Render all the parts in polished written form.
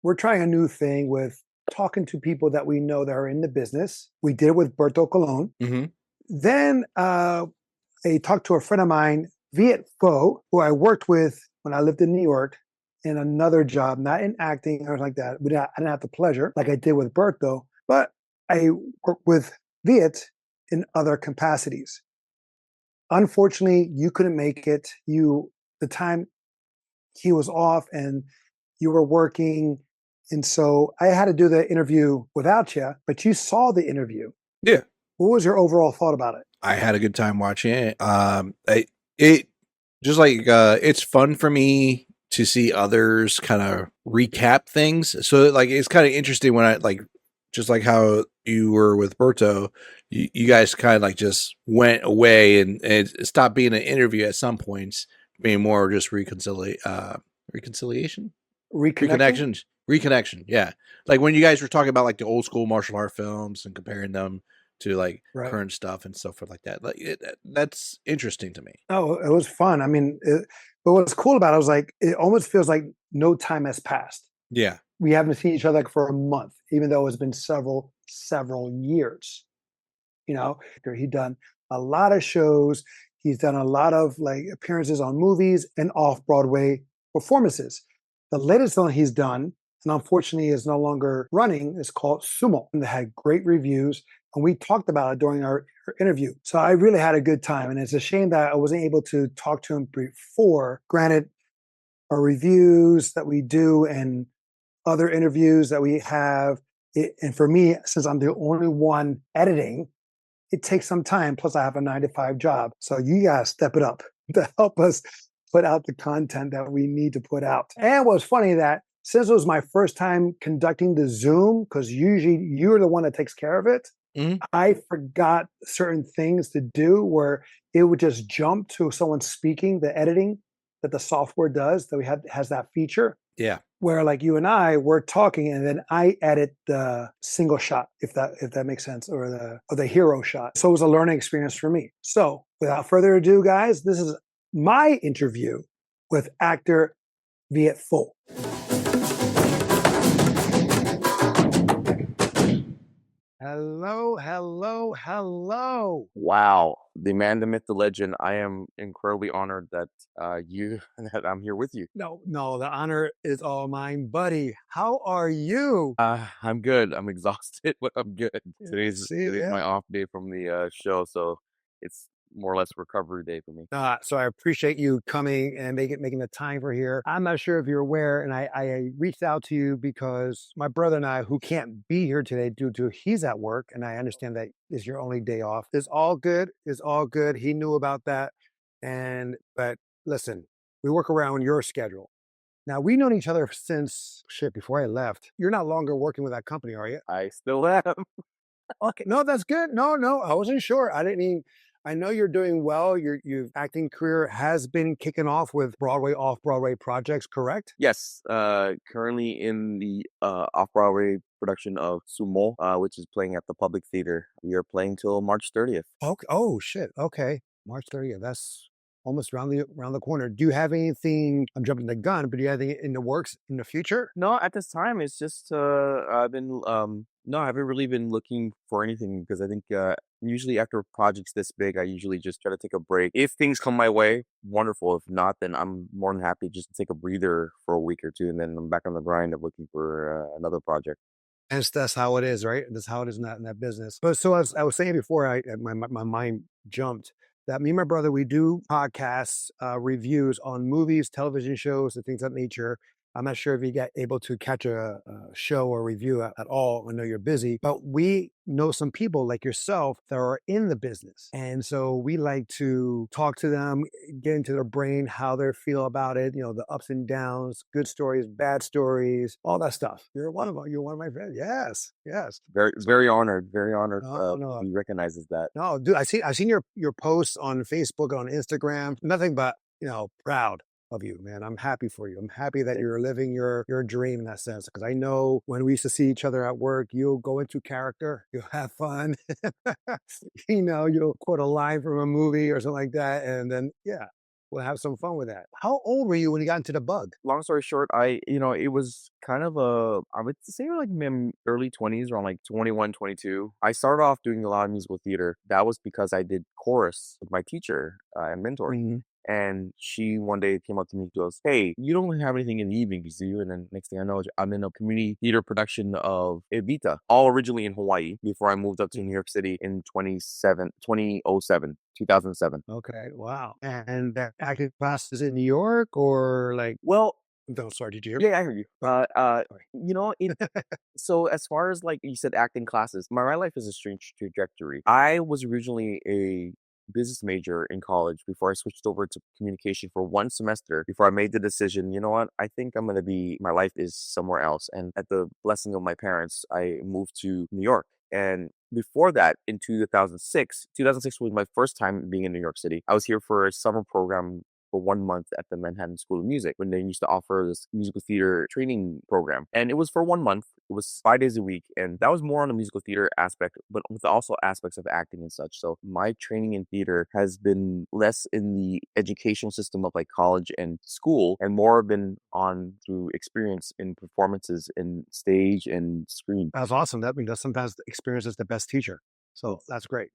we're trying a new thing with talking to people that we know that are in the business. We did it with Berto Colon. Hmm. Then I talked to a friend of mine, Viet Vo, who I worked with when I lived in New York in another job, not in acting or like that. I didn't have the pleasure like I did with Berto, but I worked with Viet in other capacities. Unfortunately, you couldn't make it. The time he was off and you were working. And so I had to do the interview without you, but you saw the interview. Yeah, What was your overall thought about it? I had a good time watching it. It just like it's fun for me to see others kind of recap things. So like it's kind of interesting when I like just like how you were with Berto, you guys kind of like just went away and it stopped being an interview at some points, being more just reconciliation, Reconnecting? reconnection. Yeah, like when you guys were talking about like the old school martial art films and comparing them to like Right. current stuff and stuff like that. Like that's interesting to me. Oh, it was fun. I mean, but what's cool about it was like, it almost feels like no time has passed. Yeah. We haven't seen each other like for a month, even though it's been several years. You know, he's done a lot of shows. He's done a lot of like appearances on movies and off Broadway performances. The latest one he's done, and unfortunately is no longer running, is called Sumo, and they had great reviews. And we talked about it during our interview. So I really had a good time. And it's a shame that I wasn't able to talk to him before. Granted, our reviews that we do and other interviews that we have, and for me, since I'm the only one editing, it takes some time. Plus, I have a 9 to 5 job. So you guys step it up to help us put out the content that we need to put out. And what's funny that since it was my first time conducting the Zoom, because usually you're the one that takes care of it, Hmm. I forgot certain things to do where it would just jump to someone speaking, the editing that the software does that has that feature Yeah. where like you and I were talking and then I edit the single shot, if that makes sense, or the hero shot. So it was a learning experience for me. So without further ado, guys, this is my interview with actor Viet Vo. Hello, hello, hello. Wow, the man, the myth, the legend. I am incredibly honored that you that I'm here with you. No, the honor is all mine, buddy. How are you? I'm good. I'm exhausted, but I'm good. See, Today's yeah. my off day from the show, so it's more or less recovery day for me. So I appreciate you coming and making the time for here. I'm not sure if you're aware, and I reached out to you because my brother and I, who can't be here today due to he's at work, and I understand that is your only day off. It's all good. It's all good. He knew about that, but listen, we work around your schedule. Now we've known each other since shit before I left. You're not longer working with that company, are you? I still am. Okay, no, that's good. No, I wasn't sure. I didn't even. I know you're doing well. Your acting career has been kicking off with Broadway, off Broadway projects, correct? Yes, currently in the off-Broadway production of Sumo, which is playing at the Public Theater. We are playing till March 30th. Okay. Oh shit. Okay, March 30th. That's almost around the corner. Do you have anything? I'm jumping the gun, but do you have anything in the works in the future? No, at this time, it's just I've been no, I haven't really been looking for anything because I think usually after projects this big, I usually just try to take a break. If things come my way, wonderful. If not, then I'm more than happy just to take a breather for a week or two, and then I'm back on the grind of looking for another project. And that's how it is, right? That's how it is in that business. But so as I was saying before, my mind jumped that me and my brother we do podcasts, reviews on movies, television shows, and things of that nature. I'm not sure if you get able to catch a show or review at all. I know you're busy, but we know some people like yourself that are in the business, and so we like to talk to them, get into their brain, how they feel about it. You know, the ups and downs, good stories, bad stories, all that stuff. You're one of them. You're one of my friends. Yes, yes. Very, very honored. Very honored. No, no, He recognizes that. no, dude. I've seen your posts on Facebook, on Instagram. Nothing but proud of you, man. I'm happy for you. I'm happy that you're living your dream in that sense. Because I know when we used to see each other at work, you'll go into character, you'll have fun, you'll quote a line from a movie or something like that, and then yeah. We'll have some fun with that. How old were you when you got into the bug? Long story short, it was kind of I would say like early 20s, around like 21, 22. I started off doing a lot of musical theater. That was because I did chorus with my teacher and mentor. Mhm. And she one day came up to me and goes, "Hey, you don't have anything in the evenings, do you?" And then next thing I know, I'm in a community theater production of Evita, all originally in Hawaii before I moved up to New York City in 2007. Okay, wow. And that acting class is in New York or like Well, no, sorry, did you hear? yeah, I heard you. Sorry. It so as far as like you said, acting classes, my life is a strange trajectory. I was originally a business major in college before I switched over to communication for one semester before I made the decision, you know what, I think my life is somewhere else. And at the blessing of my parents, I moved to New York. And before that, in 2006 was my first time being in New York City. I was here for a summer program for 1 month at the Manhattan School of Music when they used to offer this musical theater training program. And it was for 1 month. It was 5 days a week. And that was more on the musical theater aspect, but with also aspects of acting and such. So my training in theater has been less in the educational system of like college and school and more been on through experience in performances in stage and screen. That's awesome. That means that sometimes the experience is the best teacher. So that's great.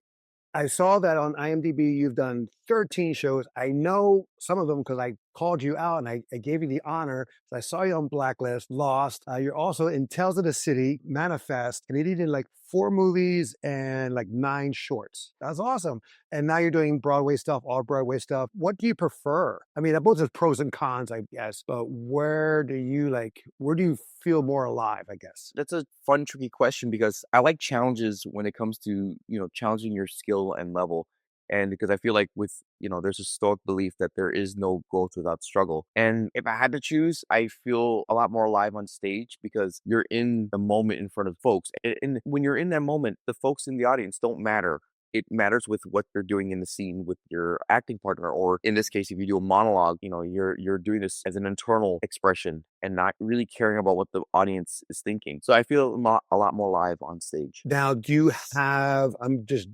I saw that on IMDb, you've done 13 shows. I know some of them because I called you out and I gave you the honor. So I saw you on Blacklist, Lost. You're also in Tales of the City, Manifest, and you did like 4 movies and like 9 shorts. That's awesome. And now you're doing Broadway stuff, all Broadway stuff. What do you prefer? I mean, both have pros and cons, I guess, but where do you feel more alive, I guess? That's a fun, tricky question because I like challenges when it comes to, challenging your skill and level. And because I feel like there's a stoic belief that there is no growth without struggle. And if I had to choose, I feel a lot more alive on stage because you're in the moment in front of folks. And when you're in that moment, the folks in the audience don't matter. It matters with what you're doing in the scene with your acting partner, or in this case, if you do a monologue, you're doing this as an internal expression and not really caring about what the audience is thinking. So I feel a lot more live on stage. Now, do you have, I'm just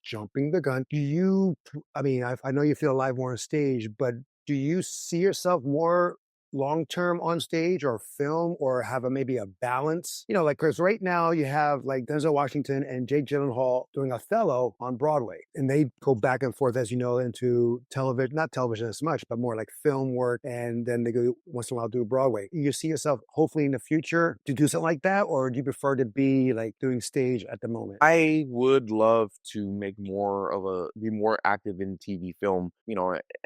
jumping the gun. I mean, I know you feel alive more on stage, but do you see yourself more long term on stage or film or have maybe a balance? Like, because right now you have like Denzel Washington and Jake Gyllenhaal doing Othello on Broadway, and they go back and forth, as you know, into television, not television as much, but more like film work. And then they go once in a while do Broadway. You see yourself hopefully in the future to do something like that, or do you prefer to be like doing stage at the moment? I would love to be more active in TV film,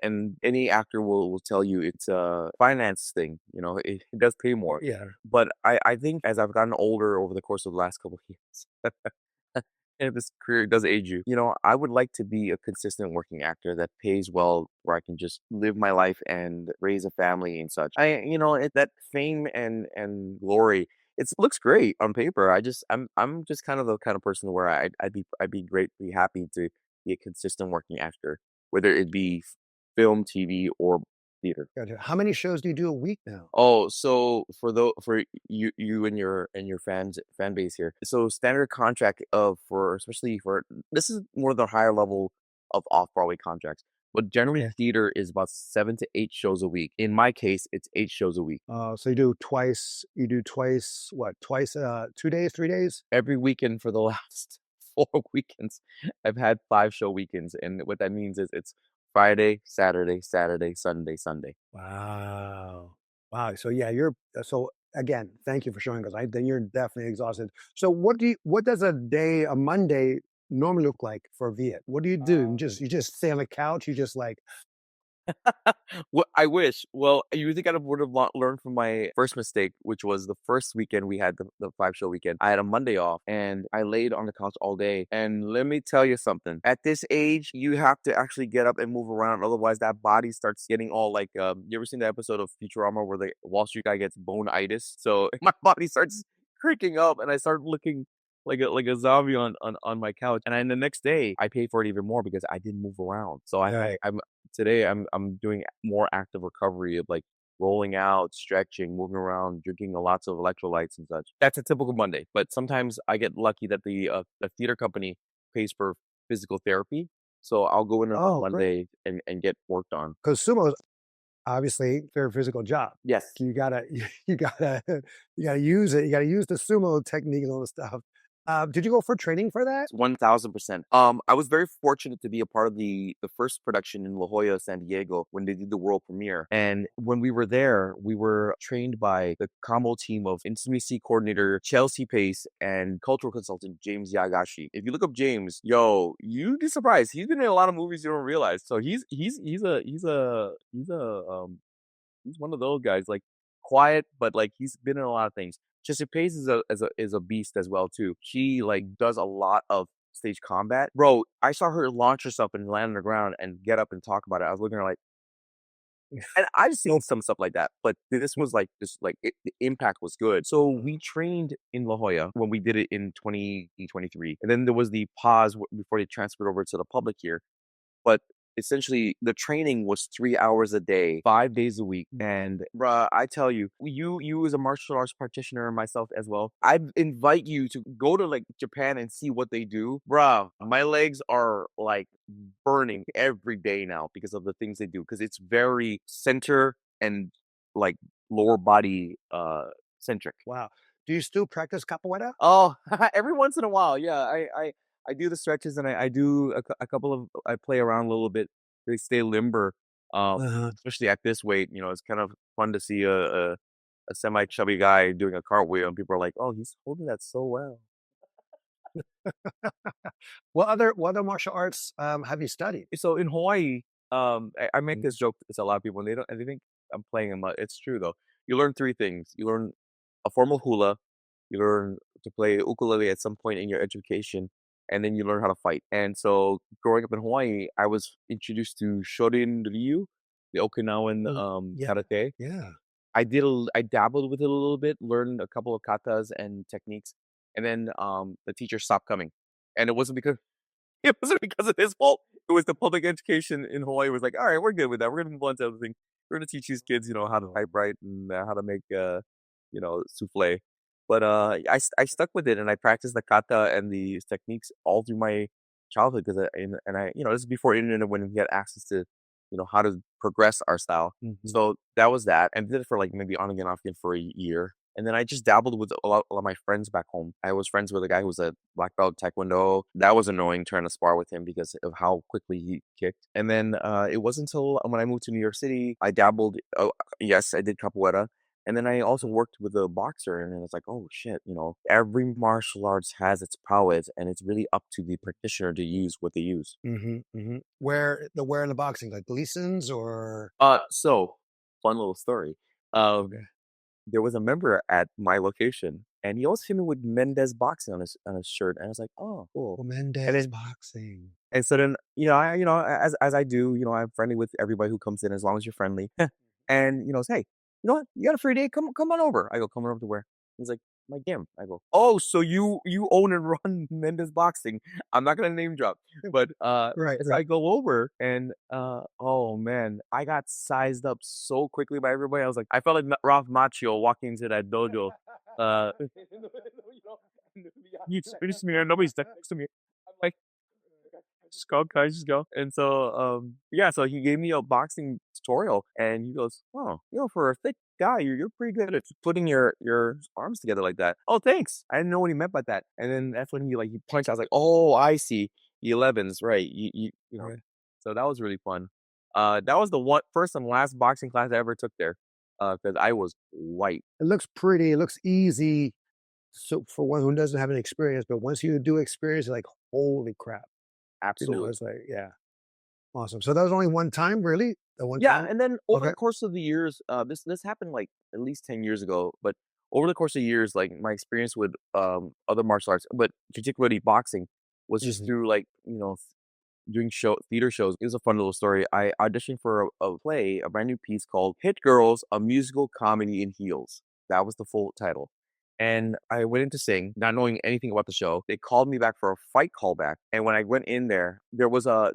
and any actor will tell you it's a finance thing, it does pay more. Yeah. But I think as I've gotten older over the course of the last couple of years, and this career does age you, I would like to be a consistent working actor that pays well, where I can just live my life and raise a family and such. That fame and glory, it looks great on paper. I'm just kind of the kind of person where I'd be greatly happy to be a consistent working actor, whether it be film, TV, or theater. Gotcha. How many shows do you do a week now? Oh, so for you and your fan base here. So standard contract of for especially for this is more the higher level of off Broadway contracts. But generally Yeah. theater is about 7 to 8 shows a week. In my case, it's 8 shows a week. So you do twice, what, twice, 2 days, 3 days? Every weekend for the last 4 weekends, I've had 5 show weekends, and what that means is it's Friday, Saturday, Saturday, Sunday, Sunday. Wow. Wow. So yeah, so again, thank you for showing us. Then you're definitely exhausted. So what does a Monday normally look like for Viet? What do you do? You just stay on the couch, you just like, Well, I wish. Well, you think I would have learned from my first mistake, which was the first weekend we had the 5 show weekend. I had a Monday off and I laid on the couch all day. And let me tell you something. At this age, you have to actually get up and move around. Otherwise, that body starts getting all like, you ever seen the episode of Futurama where the Wall Street guy gets bone-itis? So my body starts creaking up and I start looking like a zombie on my couch. And then the next day, I paid for it even more because I didn't move around. So right. today I'm doing more active recovery of like rolling out, stretching, moving around, drinking lots of electrolytes and such. That's a typical Monday. But sometimes I get lucky that the theater company pays for physical therapy. So I'll go in on Oh, great. Monday and get worked on. Because sumo is obviously very physical job. Yes. You gotta you gotta you gotta use it. You gotta use the sumo technique and all the stuff. Did you go for training for that? 1000%. I was very fortunate to be a part of the first production in La Jolla, San Diego, when they did the world premiere. And when we were there, we were trained by the combo team of intimacy coordinator Chelsea Pace and cultural consultant James Yagashi. If you look up James, yo, you'd be surprised. He's been in a lot of movies you don't realize. So he's one of those guys, like quiet, but like he's been in a lot of things. Jessica Pace is a beast as well too. She like does a lot of stage combat. Bro, I saw her launch herself and land on the ground and get up and talk about it. I was looking at her like, and I've seen some stuff like that, but this was like the impact was good. So we trained in La Jolla when we did it in 2023, and then there was the pause before they transferred over to the public here. But essentially, the training was 3 hours a day, 5 days a week, and bruh, I tell you, you as a martial arts practitioner and myself as well, I invite you to go to, like, Japan and see what they do. Bruh, my legs are, like, burning every day now because of the things they do. Because it's very center and, like, lower body, centric. Wow. Do you still practice capoeira? Oh, every once in a while, yeah. I do the stretches and I do a couple of I play around a little bit to stay limber. Uh-huh. Especially at this weight, it's kind of fun to see a semi chubby guy doing a cartwheel, and people are like, "Oh, he's holding that so well." What other martial arts have you studied? So in Hawaii, I make Mm. this joke to a lot of people, and they think I'm playing them. It's true though. You learn three things. You learn a formal hula. You learn to play ukulele at some point in your education, and then you learn how to fight. And so, growing up in Hawaii, I was introduced to Shorin Ryu, the Okinawan Oh, yeah, karate. yeah. I dabbled with it a little bit, learned a couple of katas and techniques, and then the teacher stopped coming, and it wasn't because it wasn't because of his fault. It was the public education in Hawaii was like, all right, we're good with that. We're gonna move on to other things. We're gonna teach these kids, how to type right and how to make, souffle. But I stuck with it and I practiced the kata and the techniques all through my childhood because this is before internet when we had access to, how to progress our style. Mhm. So that was that, and did it for like maybe on again, off again for a year. And then I just dabbled with a lot of my friends back home. I was friends with a guy who was a black belt taekwondo. That was annoying trying to spar with him because of how quickly he kicked. And then it wasn't until when I moved to New York City, I dabbled. Oh, yes, I did capoeira. And then I also worked with a boxer, and it was like, oh shit, every martial arts has its prowess, and it's really up to the practitioner to use what they use. Mhm, mhm. Where in the boxing, like Gleason's or So fun little story. Um, okay. there was a member at my location, and he always hit me with Mendez Boxing on his shirt, and I was like, "Oh, cool." Oh, And Mendez then boxing. and so then, as I do, I'm friendly with everybody who comes in as long as you're friendly. And, say, "Hey, you know what? You got a free day? Come on over." I go, "Come on over to where?" He's like, "My gym." I go, "Oh, so you own and run Mendez Boxing." I'm not gonna name drop, but Right, as right. I go over and oh man, I got sized up so quickly by everybody. I was like, I felt like Ralph Macchio walking into that dojo. He's finished me and nobody's next to me. I'm like, just go, guys, just go. And so, yeah, so he gave me a boxing tutorial, and he goes, "Oh, for a thick guy, you're pretty good at putting your arms together like that." Oh, thanks. I didn't know what he meant by that. And then that's when he punched. I was like, "Oh, I see. The 11s, right? You know." Right. So that was really fun. That was the first and last boxing class I ever took there, because I was white. It looks pretty, it looks easy, so for one who doesn't have any experience, but once you do experience, you're like, "Holy crap." Absolutely. It's like, yeah, awesome. So that was only one time, really? The one Yeah, time? and then over Okay. the course of the years, this happened like at least 10 years ago, but over the course of years, like my experience with other martial arts, but particularly boxing, was just Mhm. through like, doing theater shows. It was a fun little story. I auditioned for a play, a brand new piece called Hit Girls, a musical comedy in heels. That was the full title. And I went in to sing, not knowing anything about the show. They called me back for a fight callback. And when I went in there, there was a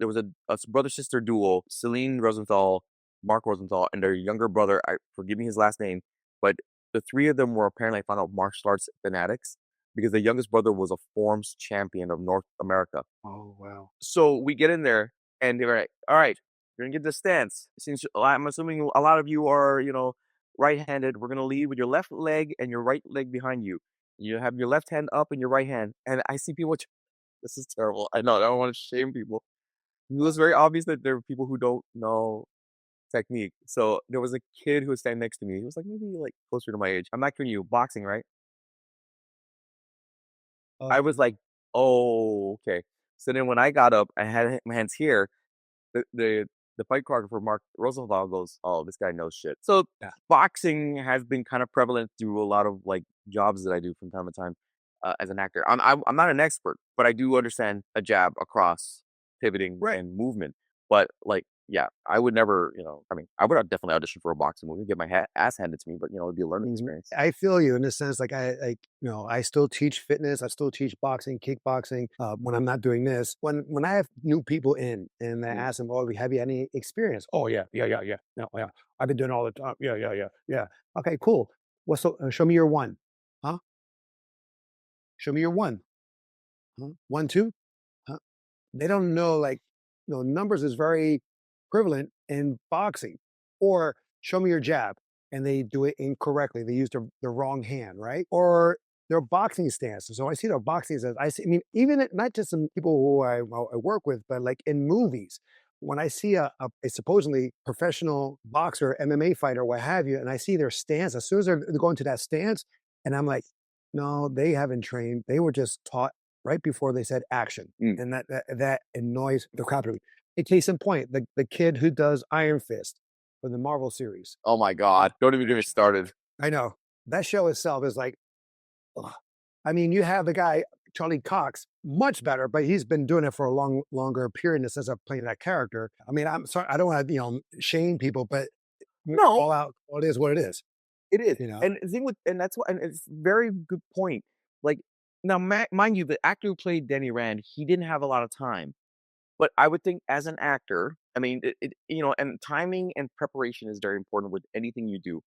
brother sister duo, Celine Rosenthal, Mark Rosenthal, and their younger brother. I forgive me his last name, but the three of them were apparently I found out martial arts fanatics. because the youngest brother was a forms champion of North America. Oh wow. So we get in there and they're like, all right, you're gonna get the stance. Since I'm assuming a lot of you are, right-handed, we're gonna lead with your left leg and your right leg behind you. You have your left hand up and your right hand. And I see people, this is terrible. I know, I don't want to shame people. It was very obvious that there are people who don't know technique. So there was a kid who was standing next to me. He was like maybe like closer to my age. I'm not kidding you, boxing, right? I Oh was like, oh, okay. So then when I got up, I had my hands here. the the the fight choreographer Mark Rosenthal goes, "Oh, this guy knows shit." So yeah. boxing has been kind of prevalent through a lot of like jobs that I do from time to time as an actor. I'm not an expert, but I do understand a jab, a cross, pivoting, Right. and movement. But like, yeah, I would never, I mean, I would definitely audition for a boxing movie, get my ass handed to me, but it'd be a learning Mhm. experience. I feel you in the sense like I still teach fitness, I still teach boxing, kickboxing when I'm not doing this. When I have new people in and I Mm. ask them, "Oh, have you any experience?" "Oh yeah, yeah, yeah, yeah. No, yeah. I've been doing all the time. Yeah, yeah, yeah, yeah." Okay, cool. What's show me your one? Huh? Show me your one. Huh? One, two? Huh? They don't know like numbers is very prevalent in boxing. Or show me your jab and they do it incorrectly. They use the wrong hand, right? Or their boxing stance. So I see their boxing stance. I mean, even not just in people who I work with, but like in movies. When I see a supposedly professional boxer, MMA fighter, what have you, and I see their stance, as soon as they're going to that stance, and I'm like, no, they haven't trained. They were just taught right before they said action, Mm. and that annoys the crap out of me. A case in point, the kid who does Iron Fist for the Marvel series. Oh my Oh, God! Don't even get me started. I know that show itself is like, ugh. I mean, you have the guy Charlie Cox, much better, but he's been doing it for a longer period in the sense of playing that character. I mean, I'm sorry, I don't want to shame people, but No, all out, all it is what it is. it is, You know, and the thing with and that's what and it's a very good point. Like, now, mind you, the actor who played Danny Rand, he didn't have a lot of time, but I would think as an actor, I mean, and timing and preparation is very important with anything you do.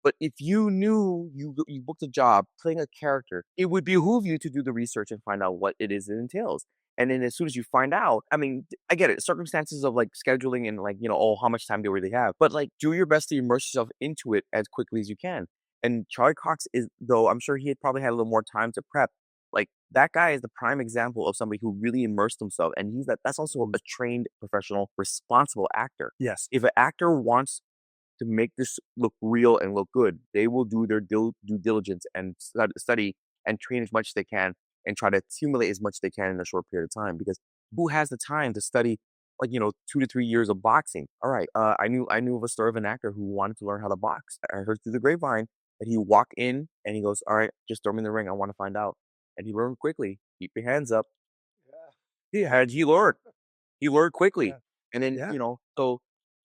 But if you knew you booked a job playing a character, it would behoove you to do the research and find out what it is it entails. And then as soon as you find out, I mean, I get it, circumstances of like scheduling and like, oh, how much time do we really have? But like, do your best to immerse yourself into it as quickly as you can. And Charlie Cox is, though I'm sure he had probably had a little more time to prep. Like, that guy is the prime example of somebody who really immersed himself, and that's also a trained professional, responsible actor. yes, If an actor wants to make this look real and look good, they will do their due diligence and study and train as much as they can and try to accumulate as much as they can in a short period of time. Because who has the time to study like 2 to 3 years of boxing? All right, I knew of a story of an actor who wanted to learn how to box. I heard through the grapevine that he walked in and he goes, "All right, just throw me in the ring. I want to find out." And he learned quickly. Keep your hands up. yeah, He learned. He learned quickly. yeah, And then, yeah. so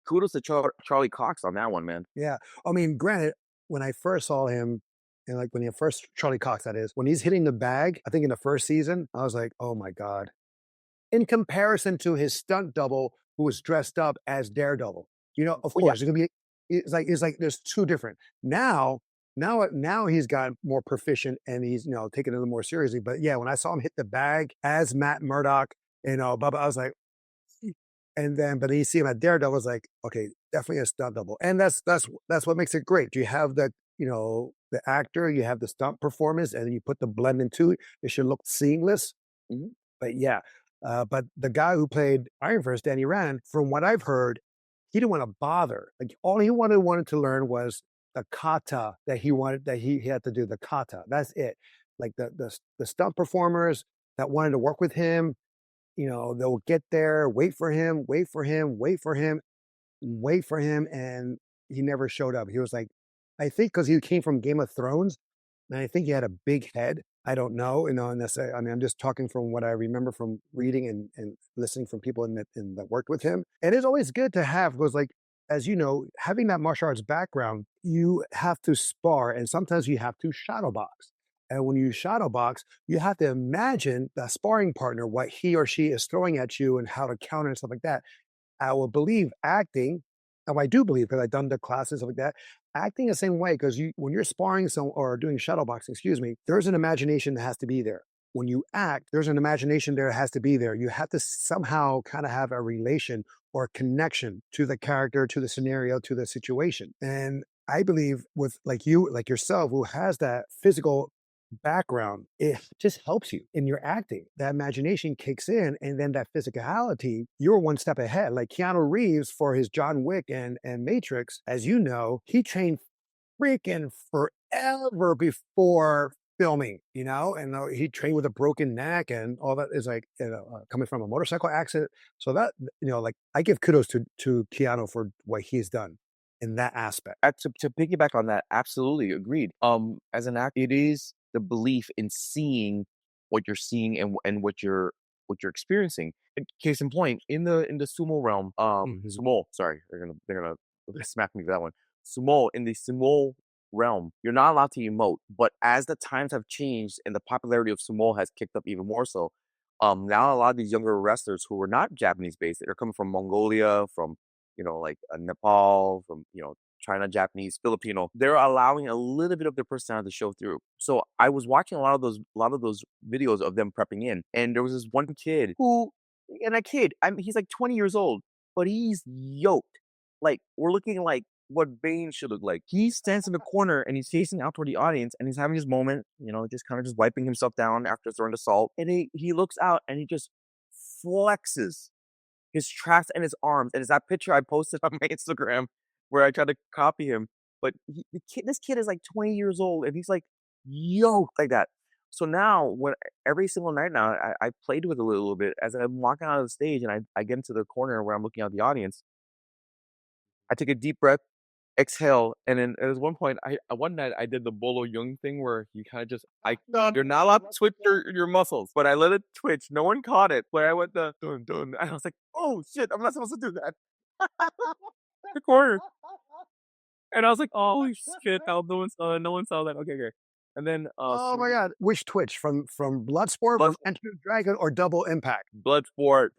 kudos to Charlie Cox on that one, man. Yeah. I mean, granted, when I first saw him, and like when he first Charlie Cox, that is, when he's hitting the bag, I think in the first season, I was like, oh my God. In comparison to his stunt double who was dressed up as Daredevil. Of Oh, yeah. course, it's like there's two different. Now he's gotten more proficient and he's taking it a little more seriously. But yeah, when I saw him hit the bag as Matt Murdock, Bubba, I was like, and then, but then you see him at Daredevil, it's like, okay, definitely a stunt double, and that's what makes it great. You have the actor, you have the stunt performance, and then you put the blend into it. It should look seamless. Mhm. But yeah, but the guy who played Iron Fist, Danny Rand, from what I've heard, he didn't want to bother. Like all he wanted to learn was the kata that he had to do the kata. That's it. Like the stunt performers that wanted to work with him, they'll get there, wait for him, wait for him, wait for him, wait for him, and he never showed up. He was like, I think because he came from Game of Thrones, and I think he had a big head. I don't know, unless I mean, I'm just talking from what I remember from reading and listening from people that worked with him. And it's always good to have because, like, as you know, having that martial arts background, you have to spar, and sometimes you have to shadow box. And when you shadow box, you have to imagine the sparring partner, what he or she is throwing at you, and how to counter and stuff like that. I will believe acting. I do believe because I've done the classes like that. acting the same way because when you're sparring some or doing shadow boxing, excuse me, there's an imagination that has to be there. When you act, there's an imagination there that has to be there. You have to somehow kind of have a relation or connection to the character, to the scenario, to the situation. And I believe with like you, like yourself, who has that physical background, it just helps you in your acting. That imagination kicks in, and then that physicality, you're one step ahead. Like Keanu Reeves for his John Wick and Matrix, as you know, he trained freaking forever before filming, and he trained with a broken neck and all that is like coming from a motorcycle accident. So that like I give kudos to Keanu for what he's done in that aspect. To piggyback on that, absolutely agreed. As an actor, it is the belief in seeing what you're seeing and what you're experiencing. Case in point, in the sumo realm, sumo. Sorry, they're gonna smack me for that one. Sumo, in the sumo realm, you're not allowed to emote. But as the times have changed and the popularity of sumo has kicked up even more so, now a lot of these younger wrestlers who are not Japanese based, they're coming from Mongolia, from like Nepal, from China, Japanese, Filipino, they're allowing a little bit of their personality to show through. So I was watching a lot of those videos of them prepping in, and there was this one kid and a kid, he's like 20 years old, but he's yoked. Like we're looking like what Bane should look like. He stands in the corner and he's facing out toward the audience and he's having his moment, just kind of just wiping himself down after throwing the salt. And he looks out and he just flexes his traps and his arms. And it's that picture I posted on my Instagram where I tried to copy him. But this kid is like 20 years old and he's like yoked like that. So now, every single night now, I played with it a little bit as I'm walking out of the stage and I get into the corner where I'm looking at the audience. I take a deep breath, exhale, and then there was one point one night I did the Bolo Young thing where you kind of just you're not allowed to twitch your muscles, but I let it twitch. No one caught it. Where I went the dun dun, and I was like, oh shit, I'm not supposed to do that. The corner, and I was like, oh shit, no one saw that. Okay, okay. And then Oh my God. Which Twitch? From Bloodsport, Blood from Enter the Dragon, or Double Impact? Blood sport.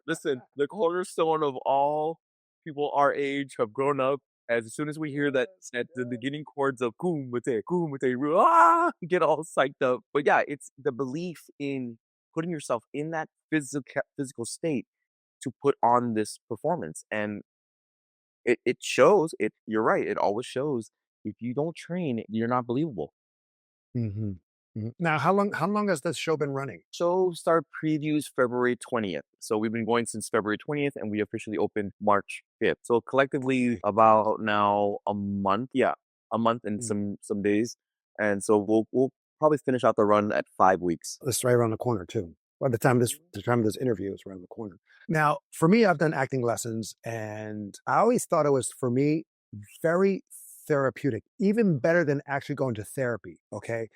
Listen, the cornerstone of all people our age have grown up. As soon as we hear that at the beginning chords of kumite, kumite, get all psyched up. But yeah, it's the belief in putting yourself in that physical state to put on this performance. And it shows, you're right, it always shows. If you don't train, you're not believable. Mhm. Mhm. Now, how long has this show been running? Show start previews February 20th. So we've been going since February 20th and we officially opened March 5th. So collectively about now a month. Yeah, a month and Mm. some days. And so we'll probably finish out the run at 5 weeks. It's right around the corner too. By the time of this interview is around the corner. Now, for me, I've done acting lessons, and I always thought it was for me very therapeutic, even better than actually going to therapy. Okay,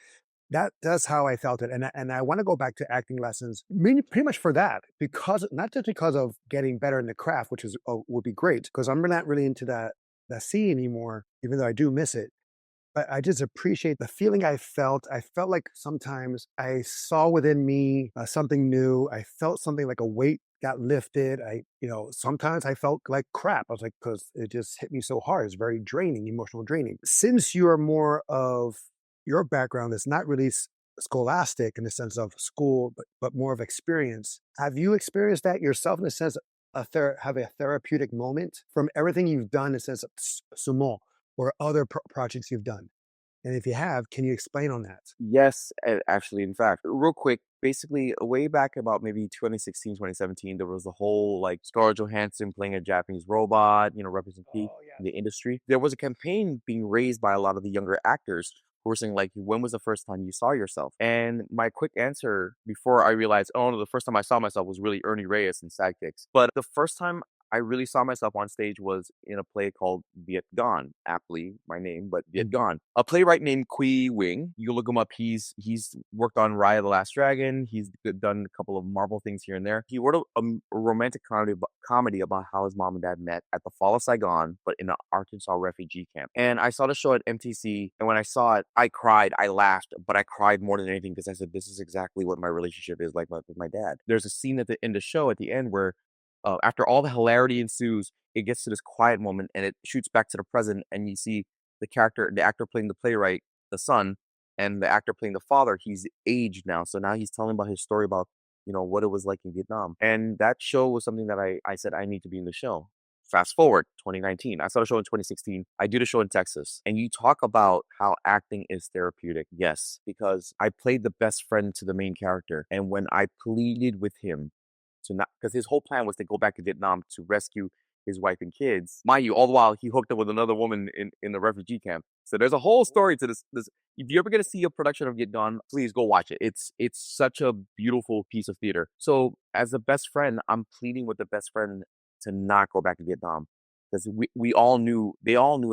that's how I felt it, and I want to go back to acting lessons, pretty much for that, because not just because of getting better in the craft, which is would be great, because I'm not really into that scene anymore, even though I do miss it. But I just appreciate the feeling I felt. I felt like sometimes I saw within me something new. I felt something like a weight got lifted. Sometimes I felt like crap. I was like, because it just hit me so hard. It's very draining, emotional draining. Since you're more of your background is not really scholastic in the sense of school, but more of experience, have you experienced that yourself in the sense of have a therapeutic moment from everything you've done in the sense of sumo or other projects you've done? And if you have, can you explain on that? Yes, actually, in fact, real quick, basically, way back about maybe 2016, 2017, there was a whole like Scarlett Johansson playing a Japanese robot, representing Oh, yeah. the industry. There was a campaign being raised by a lot of the younger actors who were saying, like, when was the first time you saw yourself? And my quick answer before I realized, oh no, the first time I saw myself was really Ernie Reyes in Sidekicks. But the first time I really saw myself on stage was in a play called Viet Gone, aptly my name, but Viet Mm. Gone. A playwright named Kui Wing. You can look him up. He's worked on Raya the Last Dragon. He's done a couple of Marvel things here and there. He wrote a romantic comedy about how his mom and dad met at the fall of Saigon, but in an Arkansas refugee camp. And I saw the show at MTC, and when I saw it, I cried, I laughed, but I cried more than anything because I said, this is exactly what my relationship is like with my dad. There's a scene in the show at the end where after all the hilarity ensues, it gets to this quiet moment and it shoots back to the present, and you see the actor playing the playwright, the son, and the actor playing the father. He's aged now, so now he's telling about his story about what it was like in Vietnam. And that show was something that I said I need to be in the show. Fast forward 2019. I saw the show in 2016. I do the show in Texas. And you talk about how acting is therapeutic. Yes, because I played the best friend to the main character. And when I pleaded with him to not, because his whole plan was to go back to Vietnam to rescue his wife and kids. Mind you, all the while he hooked up with another woman in the refugee camp. So there's a whole story to this. If you ever get to see a production of Vietnam, please go watch it. It's such a beautiful piece of theater. So as a best friend, I'm pleading with the best friend to not go back to Vietnam. Because they all knew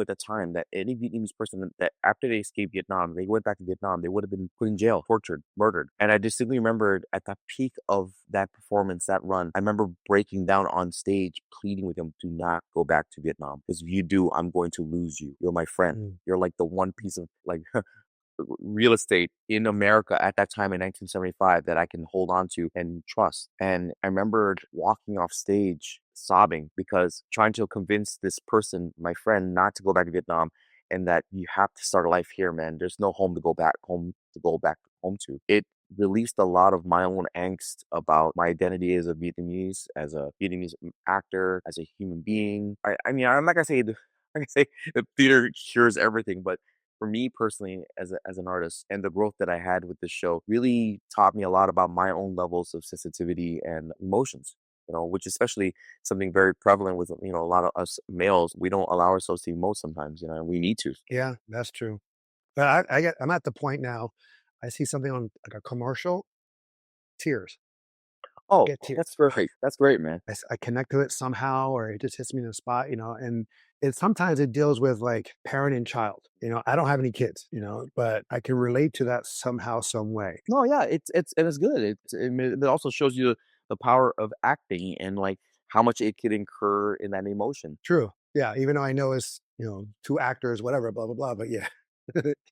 at the time that any Vietnamese person that after they escaped Vietnam, they went back to Vietnam, they would have been put in jail, tortured, murdered. And I distinctly remembered at the peak of that performance, that run, I remember breaking down on stage, pleading with him, do not go back to Vietnam. Because if you do, I'm going to lose you. You're my friend. You're like the one piece of like real estate in America at that time in 1975 that I can hold on to and trust. And I remembered walking off stage sobbing because trying to convince this person, my friend, not to go back to Vietnam and that you have to start a life here, man. There's no home to go back home to. It released a lot of my own angst about my identity as a Vietnamese actor, as a human being. I mean, I'm not gonna say the theater cures everything, but for me personally, as an artist, and the growth that I had with this show really taught me a lot about my own levels of sensitivity and emotions. Which is especially something very prevalent with a lot of us males. We don't allow ourselves to emote sometimes, and we need to. Yeah, that's true. But I'm at the point now. I see something on like a commercial, tears. Oh, Get tears. that's great. That's great, man. I connect to it somehow, or it just hits me in the spot, and sometimes it deals with like parent and child. I don't have any kids, but I can relate to that somehow, some way. No, yeah, it's good. It also shows you the power of acting and like how much it could incur in that emotion. True. Yeah. Even though I know it's, two actors, whatever, blah, blah, blah. But yeah.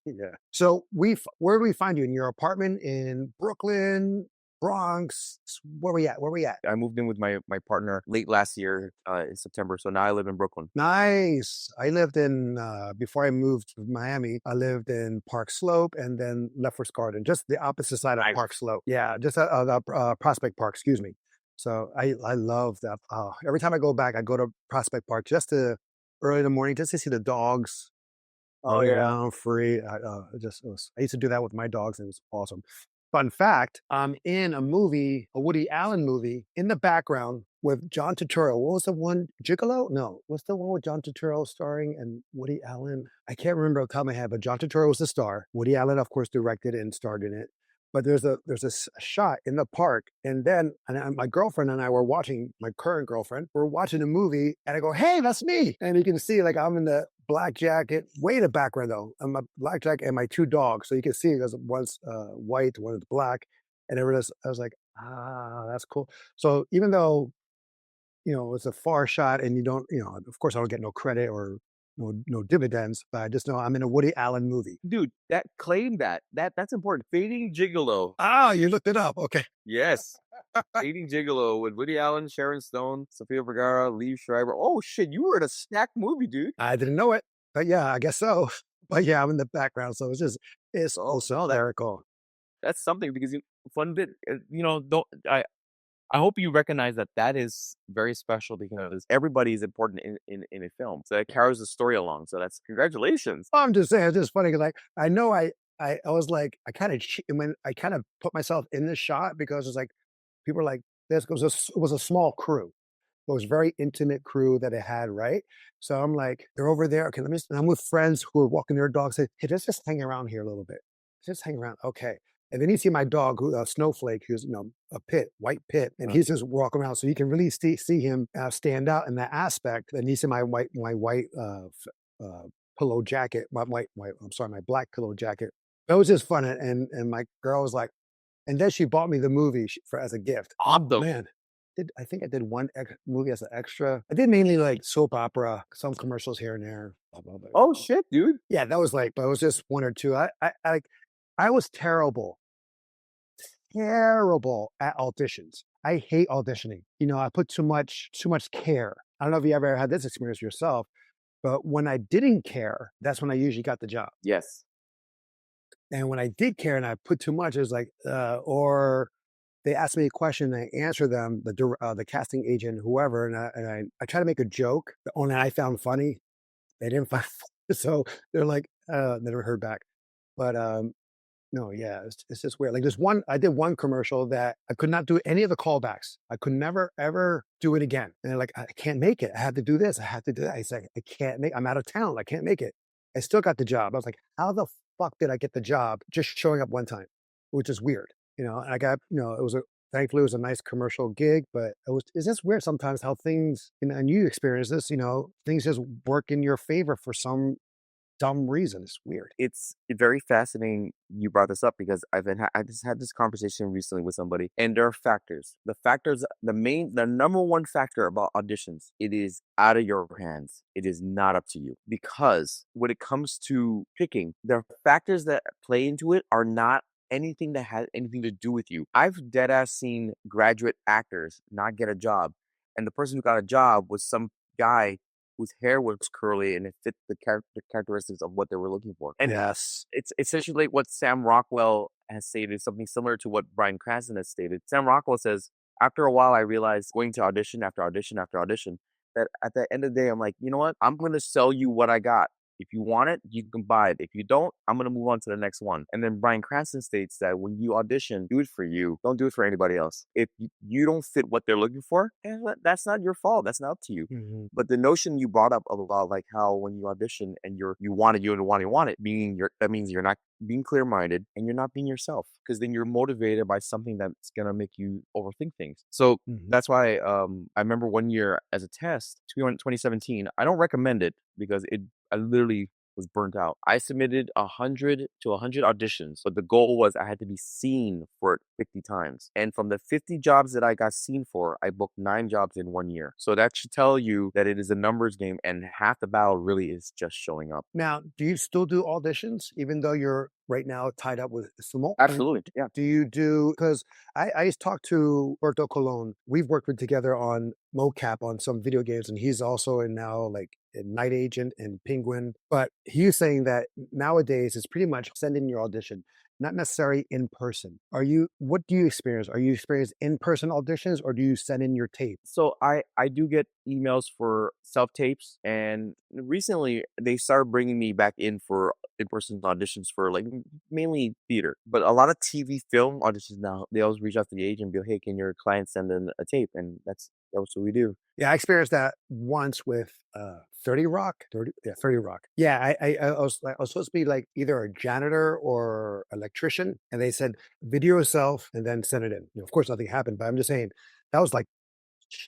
Yeah. So where do we find you? In your apartment in Brooklyn, Bronx? Where we at? Where we at? I moved in with my partner late last year in September, so now I live in Brooklyn. Nice. I lived in before I moved to Miami. I lived in Park Slope and then Lefferts Garden, just the opposite side of Nice. Park Slope. Yeah, just Prospect Park. Excuse me. So I love that. Every time I go back, I go to Prospect Park just to early in the morning just to see the dogs running around free. I used to do that with my dogs, and it was awesome. Fun fact, I'm in a Woody Allen movie, in the background with John Turturro. What was the one? Gigolo? No. What's the one with John Turturro starring and Woody Allen? I can't remember off the top of my head, but John Turturro was the star. Woody Allen, of course, directed and starred in it. But there's a shot in the park, and then my girlfriend and I were watching, my current girlfriend, we're watching a movie, and I go, hey, that's me. And you can see like I'm in the black jacket, way in the background though. I'm a black jacket and my two dogs. So you can see there's one's white, one is black. And I was like, that's cool. So even though, it's a far shot and you don't, of course I don't get no credit or no dividends, but I just know I'm in a Woody Allen movie. Dude, that's important. Fading Gigolo. Ah, you looked it up. Okay. Yes. Fading Gigolo with Woody Allen, Sharon Stone, Sofia Vergara, Lee Schreiber. Oh shit, you were in a stacked movie, dude. I didn't know it, but yeah, I guess so. But yeah, I'm in the background, so it's so hysterical. That's something because fun bit, don't I hope you recognize that is very special because everybody is important in a film. So it carries the story along. So that's congratulations. I'm just saying, it's just funny because I know I was like, I kind of put myself in this shot because it's like, people are like, this it was a small crew. It was a very intimate crew that it had, right? So I'm like, they're over there. Okay, and I'm with friends who are walking their dogs. Say, hey, let's just hang around here a little bit. Just hang around. Okay. And then you see my dog, Snowflake, who's a white pit, and he's just walking around, so you can really see him stand out in that aspect. And you see my white pillow jacket, my black pillow jacket. It was just fun, and my girl was like, and then she bought me the movie as a gift. Oh man, I think I did one movie as an extra. I did mainly like soap opera, some commercials here and there. Blah, blah, blah. Oh shit, dude! Yeah, that was but it was just one or two. I was terrible at auditions. I hate auditioning. I put too much care. I don't know if you ever had this experience yourself, but when I didn't care, that's when I usually got the job. Yes. And when I did care and I put too much, it was like, or they asked me a question and I answer them, the casting agent, whoever, and I try to make a joke that only I found funny. They didn't find so they're like, never heard back. But no, yeah, it's just weird. Like I did one commercial that I could not do any of the callbacks. I could never ever do it again. And they're like, I can't make it. I had to do this. I had to do that. I said, I can't make. I'm out of town. I can't make it. I still got the job. I was like, how the fuck did I get the job just showing up one time? Which is weird. And I got, thankfully it was a nice commercial gig, but it's just weird sometimes how things, and you experience this, things just work in your favor for some dumb reason. It's weird. It's very fascinating you brought this up because I just had this conversation recently with somebody, and there are factors. The number one factor about auditions, it is out of your hands. It is not up to you because when it comes to picking, the factors that play into it are not anything that has anything to do with you. I've dead ass seen graduate actors not get a job, and the person who got a job was some guy whose hair was curly and it fit the characteristics of what they were looking for. And Yes. it's essentially what Sam Rockwell has stated, something similar to what Bryan Cranston has stated. Sam Rockwell says, after a while, I realized going to audition after audition after audition, that at the end of the day, I'm like, you know what? I'm going to sell you what I got. If you want it, you can buy it. If you don't, I'm going to move on to the next one. And then Bryan Cranston states that when you audition, do it for you. Don't do it for anybody else. If you don't fit what they're looking for, that's not your fault. That's not up to you. Mhm. But the notion you brought up about like how when you audition and you want it, you want it, that means you're not being clear-minded and you're not being yourself because then you're motivated by something that's gonna make you overthink things. So Mhm. that's why I remember one year as a test, 2017. I don't recommend it because I literally was burnt out. I submitted 100 auditions, but the goal was I had to be seen for it 50 times. And from the 50 jobs that I got seen for, I booked 9 jobs in 1 year. So that should tell you that it is a numbers game and half the battle really is just showing up. Now, do you still do auditions even though you're right now tied up with sumo? And Absolutely. Yeah. do you do, because I used to talk to Berto Colon. We've worked with together on mocap on some video games, and he's also in now like in Night Agent and Penguin. But he's saying that nowadays it's pretty much send in your audition, not necessarily in person. What do you experience? Are you experience in-person auditions or do you send in your tape? So I do get emails for self tapes, and recently they started bringing me back in for in-person auditions for like mainly theater, but a lot of TV film auditions now they always reach out to the agent and be like, hey, can your client send in a tape? And that's what we do. Yeah, I experienced that once with 30 Rock. 30 Rock. Yeah, I was supposed to be like either a janitor or electrician, and they said video yourself and then send it in. Of course, nothing happened, but I'm just saying that was like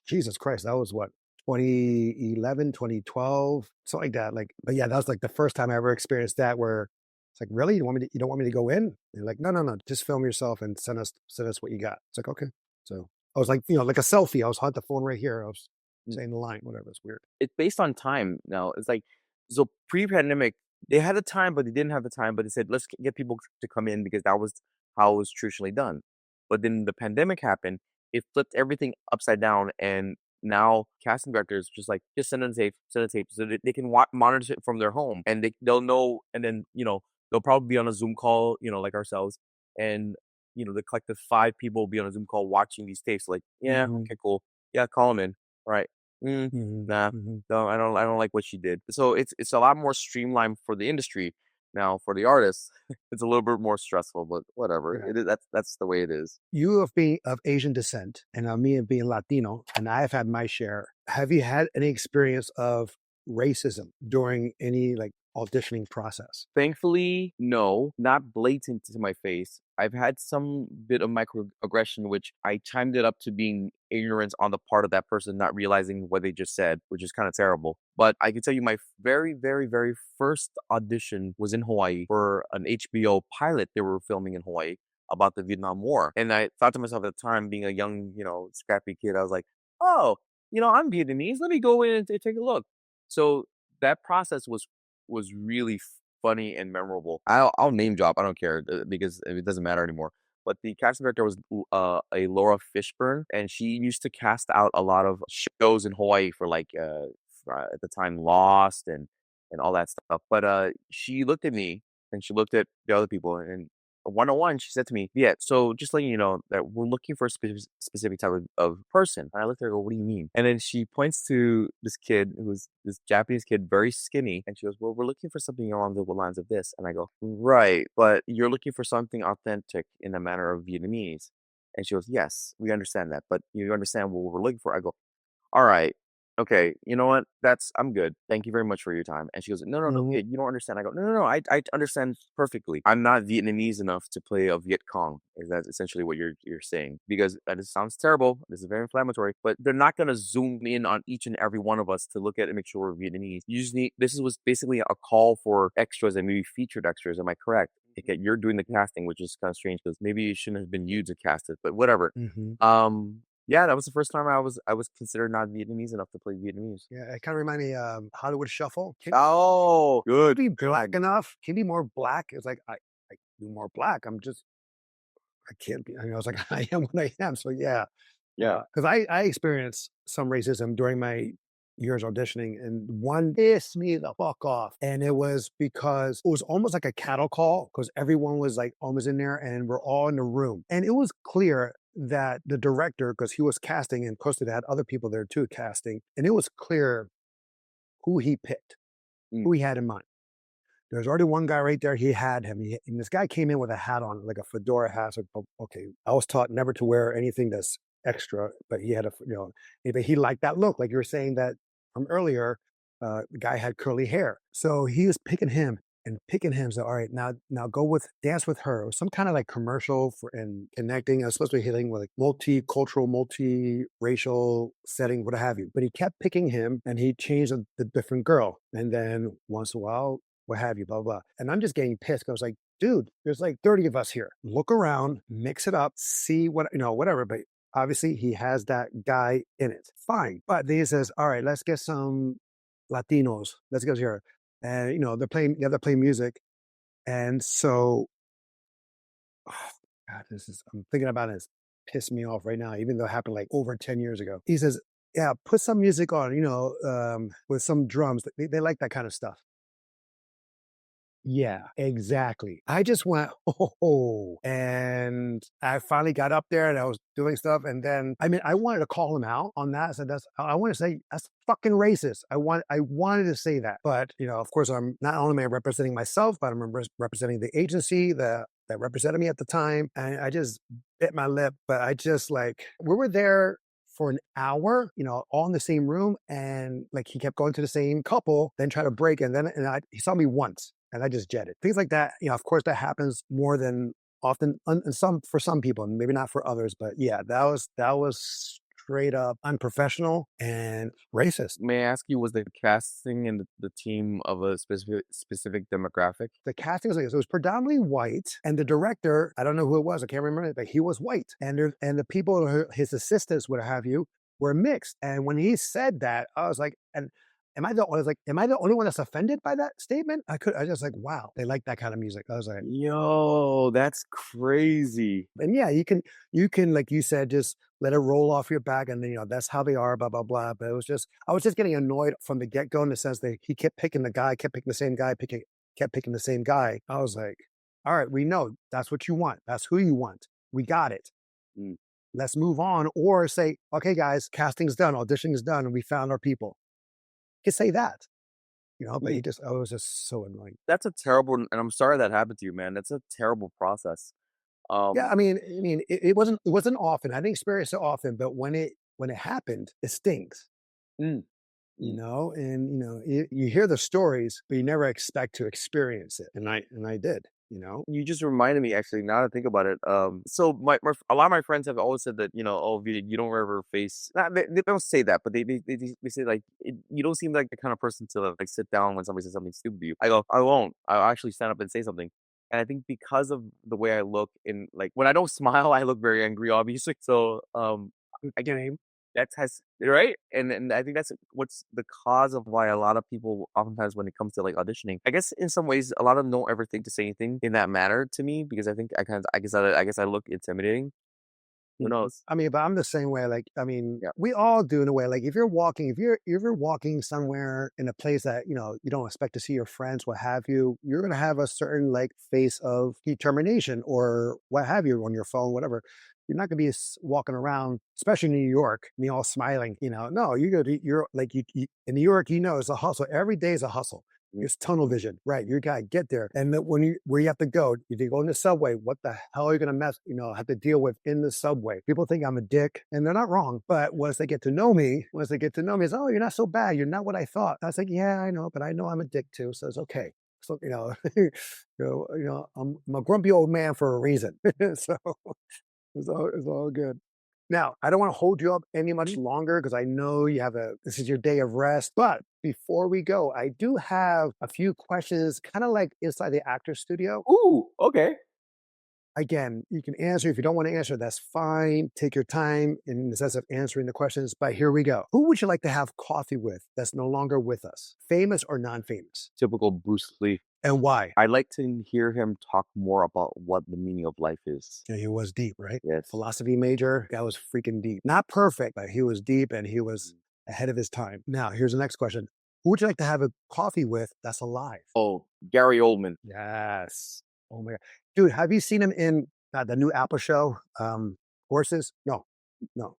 Jesus Christ. That was what 2011, 2012, something like that. Like, but yeah, that was like the first time I ever experienced that where it's like, really, you don't want me to go in? And they're like, no, no, no, just film yourself and send us what you got. It's like, okay. So I was like, like a selfie. I was had the phone right here. I was saying the line, whatever. It's weird. It's based on time now. It's like, so pre-pandemic, they had the time, but they didn't have the time. But they said, let's get people to come in because that was how it was traditionally done. But then the pandemic happened. It flipped everything upside down, and now casting directors just send a tape, so they can monitor it from their home, and they'll know, and then they'll probably be on a Zoom call, like ourselves, and the collective 5 people will be on a Zoom call watching these tapes. Like, yeah, Mhm. okay, cool, yeah, call them in, all right. Mhm. Nah, Mhm. no, I don't like what she did. So it's a lot more streamlined for the industry. Now for the artists, it's a little bit more stressful, but whatever. Yeah. It is that's the way it is. You of being of Asian descent and me of being Latino, and I have had my share. Have you had any experience of racism during any like auditioning process? Thankfully, no, not blatant to my face. I've had some bit of microaggression, which I timed it up to being ignorance on the part of that person not realizing what they just said, which is kind of terrible. But I can tell you my very, very, very first audition was in Hawaii for an HBO pilot they were filming in Hawaii about the Vietnam War. And I thought to myself at the time, being a young, scrappy kid, I was like, oh, I'm Vietnamese. Let me go in and take a look. So that process was really funny and memorable. I'll name drop. I don't care because it doesn't matter anymore. but the casting director was a Laura Fishburne, and she used to cast out a lot of shows in Hawaii for like at the time Lost and all that stuff. But she looked at me and she looked at the other people, and one on one, she said to me, "Yeah, so just letting you know that we're looking for a specific type of person." And I looked at her and go, "What do you mean?" And then she points to this kid who's this Japanese kid, very skinny, and she goes, "Well, we're looking for something along the lines of this." And I go, "Right, but you're looking for something authentic in the manner of Vietnamese." And she goes, "Yes, we understand that, but you understand what we're looking for." I go, "All right. Okay, you know what? I'm good. Thank you very much for your time." And she goes, "No, no, no, Mhm. kid, you don't understand." I go, "No, no, no, I understand perfectly. I'm not Vietnamese enough to play a Viet Cong." Is that essentially what you're saying? Because that sounds terrible. This is very inflammatory, but they're not gonna zoom in on each and every one of us to look at and make sure we're Vietnamese. Usually, was basically a call for extras and maybe featured extras. Am I correct? Okay, you're doing the casting, which is kind of strange because maybe it shouldn't have been you to cast it, but whatever. Mhm. Yeah, that was the first time I was considered not Vietnamese enough to play Vietnamese. Yeah, it kind of reminded me Hollywood Shuffle. Can Oh, you good. be black enough? Can you be more black? It's like I do more black. I can't be. I mean, I was like, I am what I am. So yeah, Yeah. because I experienced some racism during my years auditioning, and one pissed me the fuck off. And it was because it was almost like a cattle call because everyone was like almost in there, and we're all in the room, and it was clear that the director, because he was casting, and of course they had other people there too casting, and it was clear who he picked, Mm. who he had in mind. There's already one guy right there. He had him. And this guy came in with a hat on, like a fedora hat. So, okay, I was taught never to wear anything that's extra, but he had but he liked that look. Like you were saying that from earlier, the guy had curly hair. So he was picking him and picking him. So, all right, now go dance with her. It was some kind of like commercial for and connecting. I was supposed to be hitting with like multicultural, multi-racial setting, what have you. But he kept picking him and he changed the different girl. And then once in a while, what have you, blah, blah. And I'm just getting pissed. I was like, dude, there's like 30 of us here. Look around, mix it up, see what, whatever. But obviously he has that guy in it. Fine. But then he says, all right, let's get some Latinos. Let's go here. And, they have to play music. And so, God, I'm thinking about it. It's pissed me off right now, even though it happened like over 10 years ago. He says, yeah, put some music on, with some drums. They like that kind of stuff. Yeah, exactly. I just went, oh, and I finally got up there and I was doing stuff. And then, I mean, I wanted to call him out on that. I said, I want to say that's fucking racist. I wanted to say that. But, of course, I'm not only am I representing myself, but I'm representing the agency that represented me at the time. And I just bit my lip, but I just we were there for an hour, all in the same room. And like he kept going to the same couple, then try to break. He saw me once and I just jetted. Things like that, of course, that happens more than often, and for some people, and maybe not for others. But yeah, that was straight up unprofessional and racist. May I ask you, was the casting and the team of a specific demographic? The casting it was predominantly white, and the director, I don't know who it was, I can't remember it, but he was white, and the people, his assistants, what have you, were mixed. And when he said that, I was like, and am I the only one that's offended by that statement? I just like, wow, they like that kind of music. I was like, Yo, that's crazy. and yeah, you can like you said, just let it roll off your back, and then that's how they are, blah blah blah. But I was just getting annoyed from the get go in the sense that he kept picking the guy, kept picking the same guy, kept picking the same guy. I was like, all right, we know that's what you want, that's who you want, we got it. Mm. Let's move on, or say, okay, guys, casting's done, auditioning's done, and we found our people. You could say that, but I was just so annoying. That's a terrible, and I'm sorry that happened to you, man. That's a terrible process. Yeah, it wasn't often. I didn't experience it often, but when it happened, it stings. Mm, mm. And you hear the stories, but you never expect to experience it. And I did. You just reminded me, actually, now that I think about it. So a lot of my friends have always said that, oh, you don't ever face. They don't say that, but they say like you don't seem like the kind of person to like sit down when somebody says something stupid to you. I go, I won't. I'll actually stand up and say something. And I think because of the way I look, in like when I don't smile, I look very angry, obviously. So I Game. That's has right? And I think that's what's the cause of why a lot of people oftentimes when it comes to like auditioning, I guess in some ways a lot of them don't ever think to say anything in that matter to me because I think I guess I look intimidating. Who Mhm. knows? I mean, but I'm the same way. Like, I mean, Yeah. we all do in a way. Like, if you're walking somewhere in a place that you don't expect to see your friends, what have you, you're gonna have a certain like face of determination or what have you on your phone, whatever. You're not gonna be walking around, especially in New York, me all smiling. No, you're like in New York. It's a hustle. Every day is a hustle. Mm. It's tunnel vision, right? You gotta get there, and where you have to go, you go in the subway. What the hell are you gonna have to deal with in the subway? People think I'm a dick, and they're not wrong. But once they get to know me, it's oh, you're not so bad. You're not what I thought. I was like, yeah, I know, but I know I'm a dick too, so it's okay. So I'm a grumpy old man for a reason. So it's all good. Now, I don't want to hold you up any much longer because I know this is your day of rest. But before we go, I do have a few questions, kind of like inside the actor studio. Ooh, okay. Again, you can answer. If you don't want to answer, that's fine. Take your time in the sense of answering the questions. But here we go. Who would you like to have coffee with that's no longer with us? Famous or non-famous? Typical Bruce Lee. And why? I like to hear him talk more about what the meaning of life is. Yeah, he was deep, right? Yes. Philosophy major. That was freaking deep. Not perfect, but he was deep and he was ahead of his time. Now, here's the next question. Who would you like to have a coffee with that's alive? Oh, Gary Oldman. Yes. Oh my God. Dude, have you seen him in the new Apple show? Horses? No, no,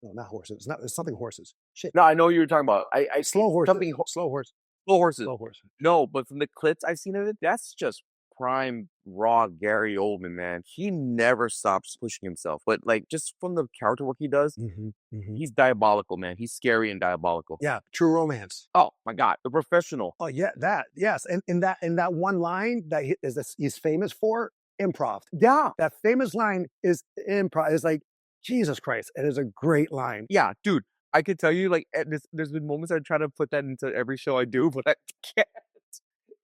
no, not horses. It's something horses. Shit. No, I know what you were talking about. I Slow horses. something Slow horse. slow horses. Slow horses. No, but from the clips I've seen of it, that's just prime raw Gary Oldman, man. He never stops pushing himself. But like just from the character work he does, he's diabolical, man. He's scary and diabolical. Yeah, True Romance. Oh my God, the professional. Oh yeah, yes, and in that one line that he's famous for, improv. Yeah, That famous line is improv. It's like Jesus Christ. It is a great line. yeah, dude. I could tell you, like, there's been moments I try to put that into every show I do, but I can't.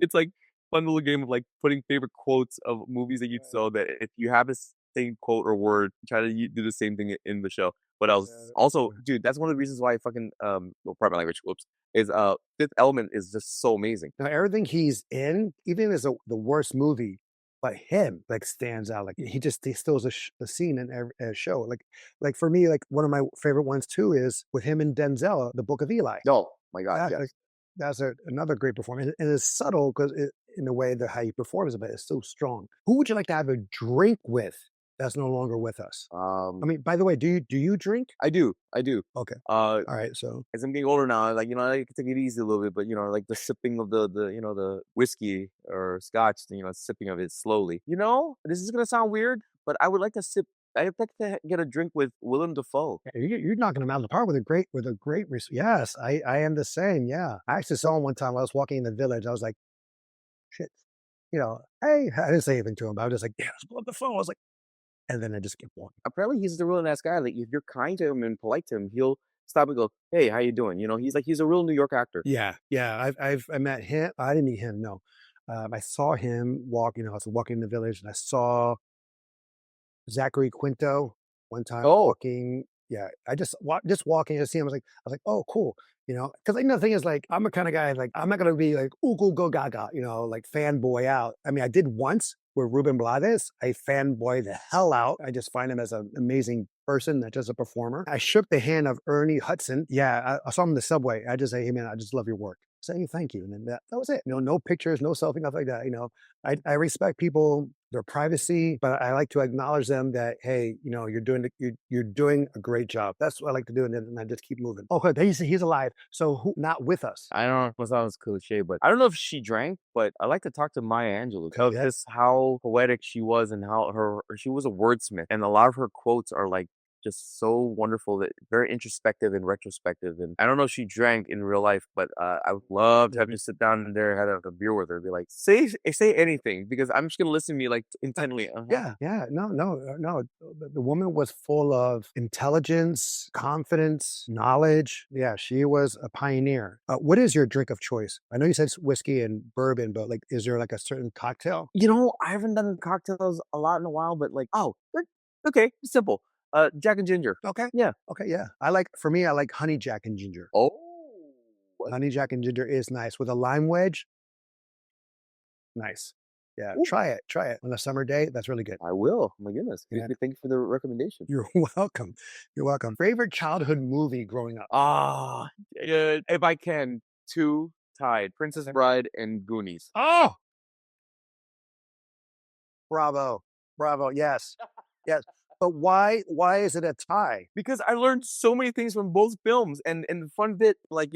It's like fun little game of like putting favorite quotes of movies that you saw that if you have a same quote or word, try to do the same thing in the show. But else, also, dude, that's one of the reasons why I fucking well, pardon my language, whoops, is Fifth Element is just so amazing. Now everything he's in, even if it's the worst movie, but him like stands out. Like he steals a scene in every show. Like for me, like one of my favorite ones too is with him and Denzel, The Book of Eli. Oh my God, That, yes. like, that's another great performance, and it's subtle because in the way that how he performs it, but it's so strong. Who would you like to have a drink with that's no longer with us? I mean, by the way, do you drink? I do. Okay, Uh, all right. So as I'm getting older now, like I like to take it easy a little bit, but like the sipping of the the whiskey or scotch, sipping of it slowly. This is gonna sound weird, but I would like to sip. I'd like to get a drink with Willem Dafoe. yeah, you're knocking him out of the park with a great. Yes, I am the same. Yeah, I actually saw him one time. I was walking in the village. I was like, shit, hey, I didn't say anything to him, but I was just like, yeah, let's blow up the phone. I was like, and then I just kept walking. Apparently, he's the real nice guy. Like if you're kind to him and polite to him, he'll stop and go, "Hey, how you doing?" He's a real New York actor. Yeah, yeah. I met him. I didn't meet him. No, I saw him walk. I was walking in the village, and I saw Zachary Quinto one time Oh, walking. Yeah, I just walking. I see him. I was like, oh, cool. Because the thing is, like, I'm a kind of guy. Like, I'm not gonna be like, ooh, go gaga. Like fanboy out. I mean, I did once with Ruben Blades. I fanboy the hell out. I just find him as an amazing person, not just a performer. I shook the hand of Ernie Hudson. Yeah, I saw him in the subway. I just say, hey man, I just love your work. Say thank you, and then that was it. No pictures, no selfie, nothing like that. I respect people, their privacy, but I like to acknowledge them that, hey, you're doing a great job. That's what I like to do, and then I just keep moving. Okay, he's alive. So who not with us? I don't know if it sounds cliche, but I don't know if she drank, but I like to talk to Maya Angelou. Tell Yeah. just how poetic she was and how she was a wordsmith, and a lot of her quotes are like just so wonderful that very introspective and retrospective. And I don't know if she drank in real life, but I would love to have to sit down there, had a beer with her, and be like, say anything because I'm just gonna listen to me like intently. Yeah. No. The woman was full of intelligence, confidence, knowledge. Yeah, she was a pioneer. What is your drink of choice? I know you said whiskey and bourbon, but like, is there like a certain cocktail? I haven't done cocktails a lot in a while, but like, okay, simple. Jack and Ginger. Okay. Yeah. Okay. Yeah. For me, I like honey Jack and ginger. Oh. Honey Jack and ginger is nice with a lime wedge. Nice. Yeah. Ooh. Try it. Try it on a summer day. That's really good. I will. My goodness. Yeah. Thank you for the recommendation. You're welcome. You're welcome. Favorite childhood movie growing up? Ah, if I can, two tied: Princess Bride and Goonies. Oh, bravo. Bravo. Yes. Yes. But why is it a tie? Because I learned so many things from both films, and the fun bit, like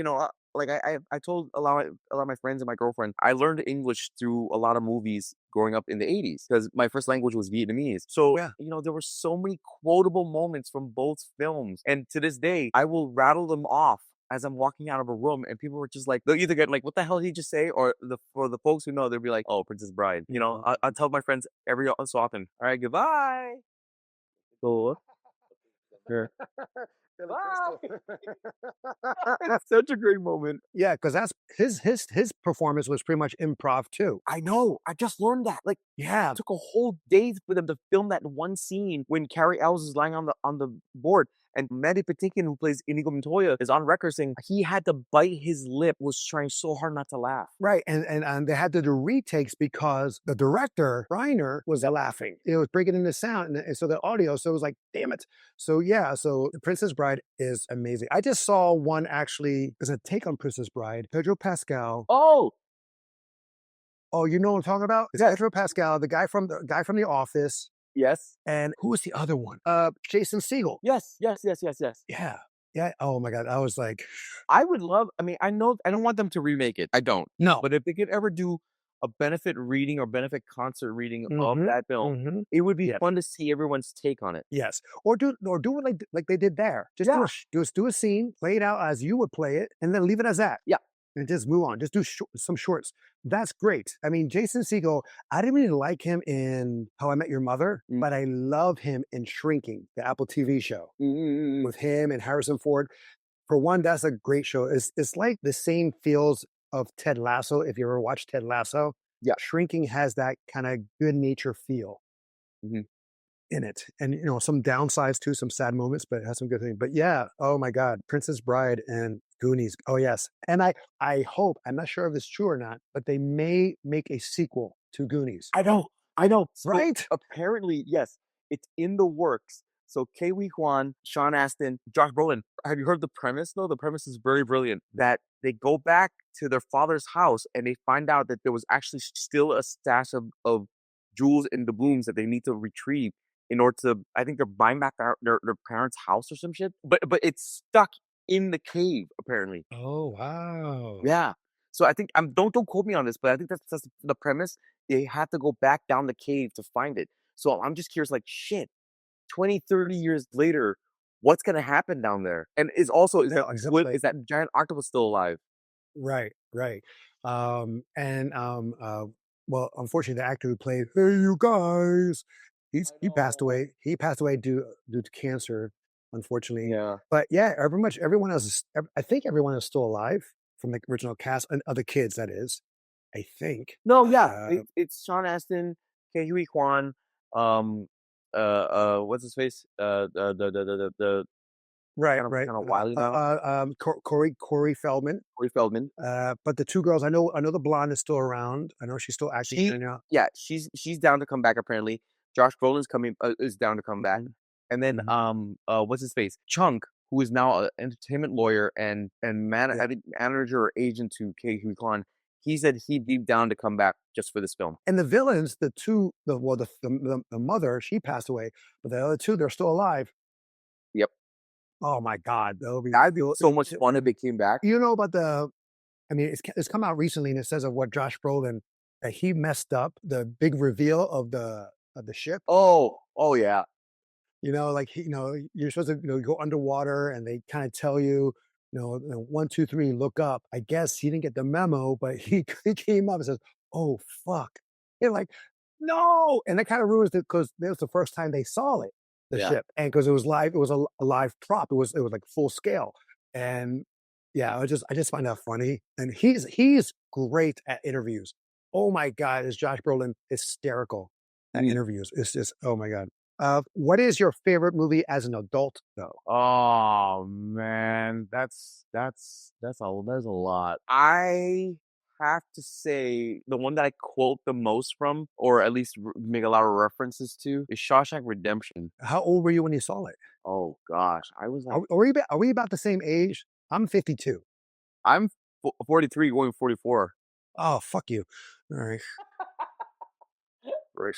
like I told a lot of my friends and my girlfriend, I learned English through a lot of movies growing up in the 80s because my first language was Vietnamese. So Yeah. there were so many quotable moments from both films, and to this day, I will rattle them off as I'm walking out of a room, and people were just like, they'll either get like, "What the hell did he just say?" or for the folks who know, they'll be like, "Oh, Princess Bride." I tell my friends every so often, "All right, goodbye." So, sure. It's such a great moment. Yeah, because that's his performance was pretty much improv too. I know. I just learned that. Like, Yeah. it took a whole day for them to film that one scene when Carrie Ells is lying on the board, and Mandy Patinkin, who plays Inigo Montoya, is on record saying he had to bite his lip, was trying so hard not to laugh. Right. And they had to do retakes because the director, Reiner, was laughing. It was breaking into sound. And so the audio, so it was like, damn it. So yeah, so The Princess Bride is amazing. I just saw one actually as a take on Princess Bride. Pedro Pascal. Oh, You know what I'm talking about? It's Yes. Pedro Pascal, the guy from The Office. yes. And who was the other one? Jason Segel. Yes. Yes. Yeah. Yeah. Oh my God. I was like, I would love, I know, I don't want them to remake it. I don't. no. But if they could ever do a benefit reading or benefit concert reading of Mhm, that film, mhm. it would be Yeah. fun to see everyone's take on it. Yes, or do it like they did there. Just Yeah. do a scene, play it out as you would play it, and then leave it as that. Yeah. And just move on. Just do some shorts. That's great. I mean, Jason Segel, I didn't really like him in How I Met Your Mother, Mm. but I love him in Shrinking, the Apple TV show Mm. with him and Harrison Ford. For one, that's a great show. It's like the same feels of Ted Lasso. If you ever watched Ted Lasso, Yeah. Shrinking has that kind of good nature feel Mhm. in it, and some downsides too, some sad moments, but it has some good things. But yeah, oh my God, Princess Bride and Goonies. Oh yes, and I hope, I'm not sure if it's true or not, but they may make a sequel to Goonies. I know. So Right? apparently, yes, it's in the works. So Kei Kwan, Sean Astin, Josh Brolin. Have you heard the premise though? The premise is very brilliant. That they go back to their father's house and they find out that there was actually still a stash of jewels and doubloons that they need to retrieve in order to, I think they're buying back their parents' house or some shit. But it's stuck in the cave, apparently. Oh wow. Yeah. So I think don't quote me on this, but I think that's the premise. They have to go back down the cave to find it. So I'm just curious, like, shit, 20, 30 years later, what's gonna happen down there? And is Yeah, exactly. is that giant octopus still alive? Right, right. And well, unfortunately, the actor who played Hey You Guys, he passed away. He passed away due to cancer, unfortunately. Yeah. But yeah, everyone else I think everyone is still alive from the original cast and other kids, that is. I think. No, yeah. It's Sean Astin, Ke Huy Quan, what's his face? The Right, kind of right. wily now. Corey Feldman. Corey Feldman. But the two girls, I know the blonde is still around. I know she's still acting She, right now. yeah, she's down to come back apparently. Josh Brolin's is down to come back. And then what's his face? Chunk, who is now an entertainment lawyer and I think manager or agent to Ke Huy Quan. He said he'd be down to come back just for this film. And the villains, the mother, she passed away, but the other two, they're still alive. Yep. Oh my God, That'd be so much fun if it came back. You know about I mean, it's come out recently, and it says of what Josh Brolin, that he messed up the big reveal of the ship. Oh yeah. Like you're supposed to go underwater, and they kind of tell you, 1, 2, 3, look up. I guess he didn't get the memo, but he came up and says, "Oh fuck!" You're like, "No!" And that kind of ruins it because that was the first time they saw it, the Yeah. ship, and because it was live, it was a live prop. It was like full scale, and yeah, I just find that funny. And he's great at interviews. Oh my God, is Josh Brolin hysterical at Mm. interviews? It's just, oh my God. What is your favorite movie as an adult, though? Oh man, there's a lot. I have to say the one that I quote the most from, or at least make a lot of references to, is Shawshank Redemption. How old were you when you saw it? Oh gosh, I was like, Are we about the same age? I'm 52. I'm 43 going 44. Oh, fuck you. All right. Right.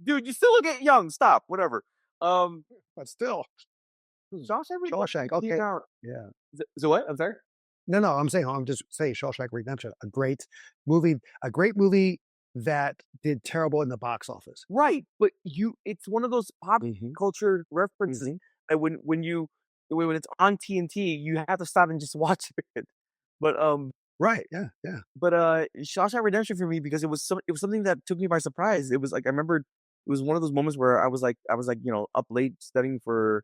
Dude, you still look young. Stop. Whatever. Um, But still, Shawshank Shawshank. Redemption came Okay. out. Yeah. So what? I'm sorry. No, no, I'm just saying Shawshank Redemption, a great movie that did terrible in the box office. Right, but it's one of those pop Hmm. culture references that when it's on TNT, you have to stop and just watch it. But Right. Yeah. Yeah. Shawshank Redemption for me because it was something that took me by surprise. It was like I remember it was one of those moments where I was like up late studying for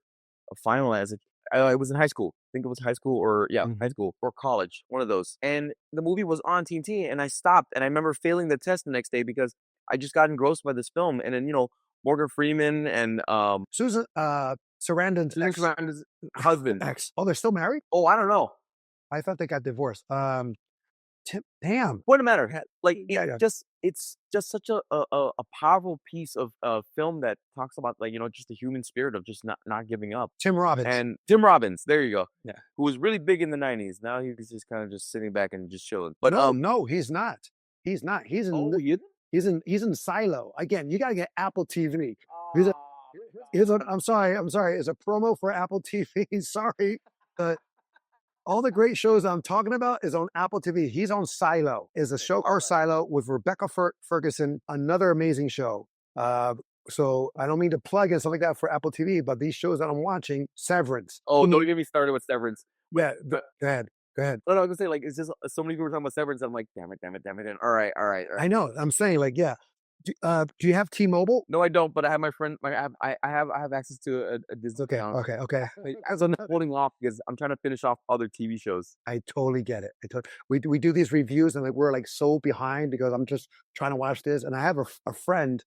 a final as I was in high school. I think it was high school or yeah, high Hmm. school or college, one of those. And the movie was on TNT and I stopped and I remember failing the test the next day because I just got engrossed by this film and then Morgan Freeman and Susan Sarandon's Susan Sarandon's husband. ex. Oh, they're still married? Oh, I don't know. I thought they got divorced. Damn. Wouldn't matter. Like Yeah. Yeah. it's just such a powerful piece of film that talks about like just the human spirit of just not giving up. Tim Robbins. And Tim Robbins, there you go. Yeah. Who was really big in the 90s. Now he's just kind of just sitting back and just chilling. But But no, he's not. He's not. oh, you He's in Silo. Again, you gotta get Apple TV. Here's a, oh, here's a, I'm sorry. It's a promo for Apple TV. Sorry. But all the great shows I'm talking about is on Apple TV. He's on Silo. Is a show or Silo with Rebecca Ferguson, another amazing show. So I don't mean to plug and stuff like that for Apple TV, but these shows that I'm watching, Severance. oh, don't get me started with Severance. Yeah, But go ahead. Go ahead. no, I was gonna say like it's just so many people were talking about Severance. I'm like, damn it, damn it, damn it. And all right, all right, all right. I know. I'm saying like, yeah. Do you have T-Mobile? No, I don't. But I have my friend. I have access to a Disney Okay, account. okay. As I'm holding off because I'm trying to finish off other TV shows. I totally get it. We do these reviews and like we're like so behind because I'm just trying to watch this. And I have a friend.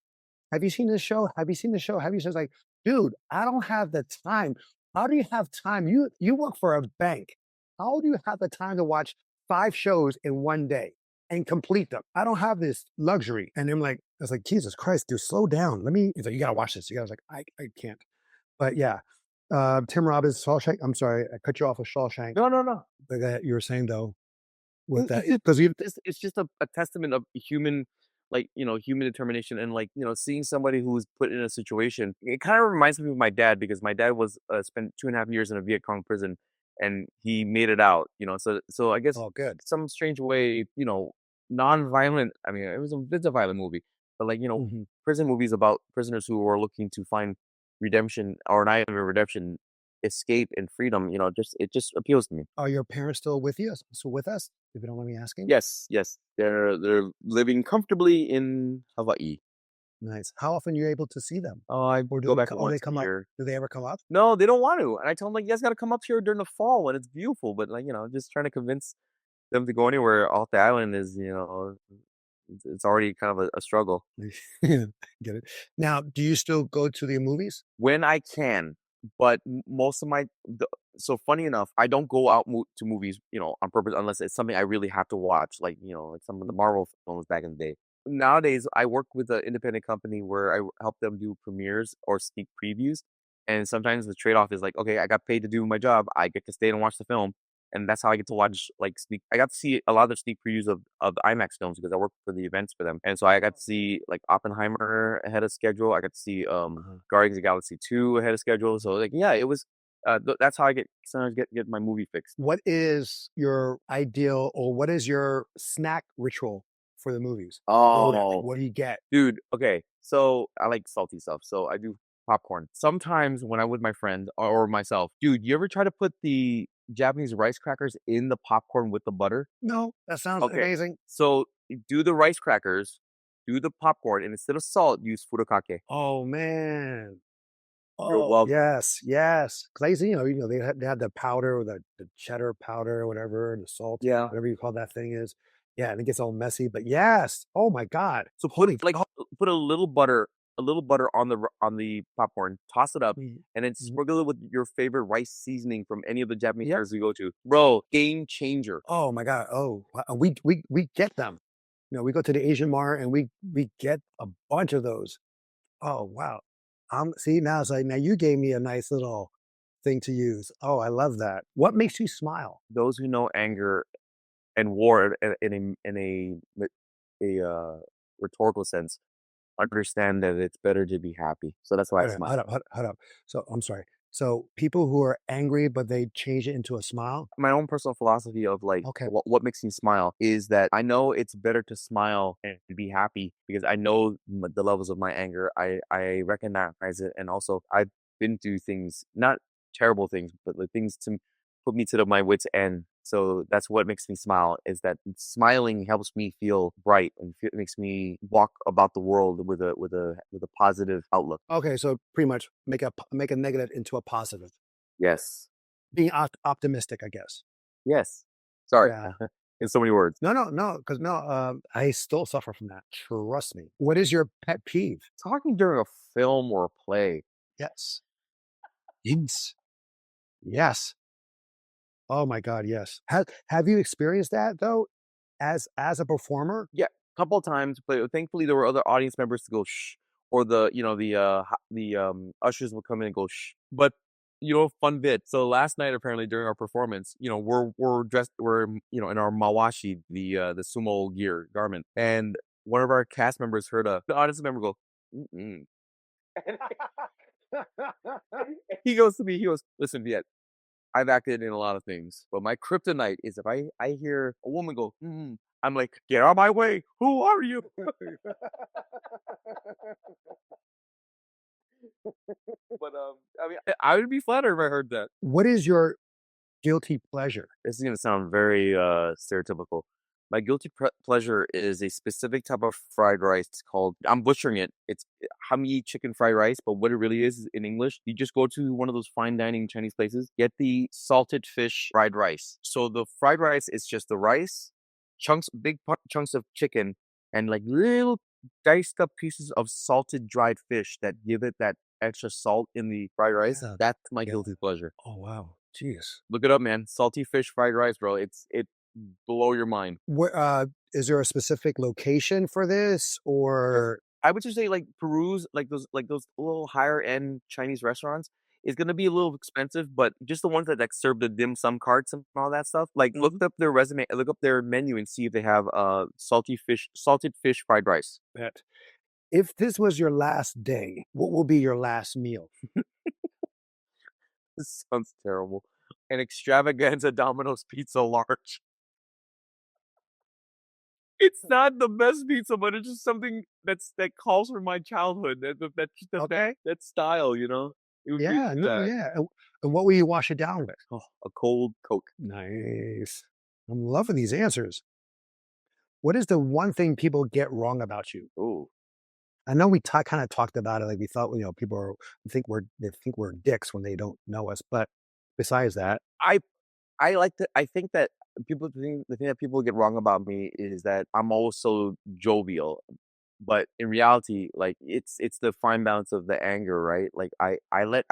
Have you seen this show? Have you seen the show? Have you seen? It's like, dude, I don't have the time. How do you have time? You work for a bank. How do you have the time to watch 5 shows in one day and complete them? I don't have this luxury. And I'm like, I was like, Jesus Christ, dude, slow down. He's like, you gotta watch this. I was like, I can't. But yeah. Tim Robbins, Shawshank. I'm sorry, I cut you off with Shawshank. No, no, no. Like that you were saying though, with that It's because you it's just a testament of human, like human determination and like seeing somebody who was put in a situation. It kind of reminds me of my dad because my dad was spent 2.5 years in a Viet Cong prison, and he made it out. So I guess oh good. some strange way, non-violent. I mean, it's a violent movie, but like Mhm. prison movies about prisoners who are looking to find redemption or not even redemption, escape and freedom. It just appeals to me. Are your parents still with you? Still with us? If you don't mind me asking. Yes, yes, they're living comfortably in Hawaii. Nice. How often are you able to see them? I Or do go they, back or once they a come up? year. Do they ever come up? No, they don't want to, and I tell them like, you guys got to come up here during the fall when it's beautiful. But like, just trying to convince them to go anywhere off the island is, it's already kind of a struggle. Get it. Now, do you still go to the movies? When I can, but most of so funny enough, I don't go out to movies, on purpose unless it's something I really have to watch, like like some of the Marvel films back in the day. Nowadays, I work with an independent company where I help them do premieres or sneak previews, and sometimes the trade off is like, okay, I got paid to do my job, I get to stay and watch the film, and that's how I get to watch like sneak. I got to see a lot of the sneak previews of the IMAX films because I work for the events for them, and so I got to see like Oppenheimer ahead of schedule. I got to see Guardians of the Galaxy 2 ahead of schedule. So like, yeah, it was. That's how I sometimes get my movie fixed. What is your ideal or what is your snack ritual for the movies? Oh, What do you get? dude. Okay, so I like salty stuff, so I do popcorn. Sometimes when I'm with my friend or myself, dude, you ever try to put the Japanese rice crackers in the popcorn with the butter? No, that sounds Okay. amazing. So you do the rice crackers, do the popcorn, and instead of salt, use furikake. Oh man. You're Oh welcome. yes. Because they had the powder or the cheddar powder or whatever, the salt, Yeah. whatever you call that thing is. Yeah, and it gets all messy. But yes. Oh my God. So put a little butter a little butter on the popcorn, toss it up, Mhm. and then Mhm. sprinkle it with your favorite rice seasoning from any of the Japanese Yep. restaurants we go to. Bro, game changer. Oh my god. Oh, wow. We get them. You know, we go to the Asian Mart and we get a bunch of those. Oh wow. See now it's like now you gave me a nice little thing to use. Oh, I love that. What makes you smile? Those who know anger and war in a rhetorical sense understand that it's better to be happy. So that's why I Hold on, smile. hold up, hold up. So I'm sorry. So people who are angry but they change it into a smile. My own personal philosophy of like Okay. what makes me smile is that I know it's better to smile and be happy because I know the levels of my anger. I recognize it, and also I've been through things, not terrible things, but like things to put me to my wits end. So that's what makes me smile. Is that smiling helps me feel bright and makes me walk about the world with a positive outlook. Okay. So pretty much make a negative into a positive. Yes, Being optimistic, I guess. yes. Sorry, Yeah. in so many words. No, no, no. Because no, I still suffer from that. Trust me. What is your pet peeve? Talking during a film or a play. Yes. Yes. Yes. Oh my God. Yes. Have you experienced that though, as a performer? Yeah, couple of times, but thankfully there were other audience members to go shh, or the ushers would come in and go shh. But fun bit. So last night, apparently during our performance, we're dressed, in our mawashi, the sumo gear garment, and one of our cast members heard the audience member go, mm-mm. He goes to me, he goes, listen, Viet, I've acted in a lot of things, but my kryptonite is if I hear a woman go, I'm like, get out of my way. Who are you? But I mean, I would be flattered if I heard that. What is your guilty pleasure? This is gonna sound very stereotypical. My guilty pleasure is a specific type of fried rice called, I'm butchering it. It's hami chicken fried rice, but what it really is in English, you just go to one of those fine dining Chinese places, get the salted fish fried rice. So the fried rice is just the rice, big chunks of chicken, and like little diced up pieces of salted dried fish that give it that extra salt in the fried rice. Yeah. That's my Yeah. guilty pleasure. Oh wow. Jeez. Look it up, man. Salty fish fried rice, bro. It blow your mind. Where is there a specific location for this Yes. or I would just say like Peru's, like those little higher end Chinese restaurants is gonna be a little expensive, but just the ones that like serve the dim sum carts and all that stuff. Like look Mhm. up their resume, look up their menu and see if they have salted fish fried rice. that if this was your last day, what will be your last meal? This sounds terrible. An extravaganza Domino's pizza large. It's not the best pizza, but it's just something that calls from my childhood. Okay. That style, you know? It would be Yeah, no, that. yeah. And what will you wash it down with? Oh, a cold Coke. Nice. I'm loving these answers. What is the one thing people get wrong about you? Ooh. I know we kind of talked about it, like we thought, people they think we're dicks when they don't know us. But besides that, I I think that the thing that people get wrong about me is that I'm always so jovial. But in reality, like it's the fine balance of the anger, right? Like I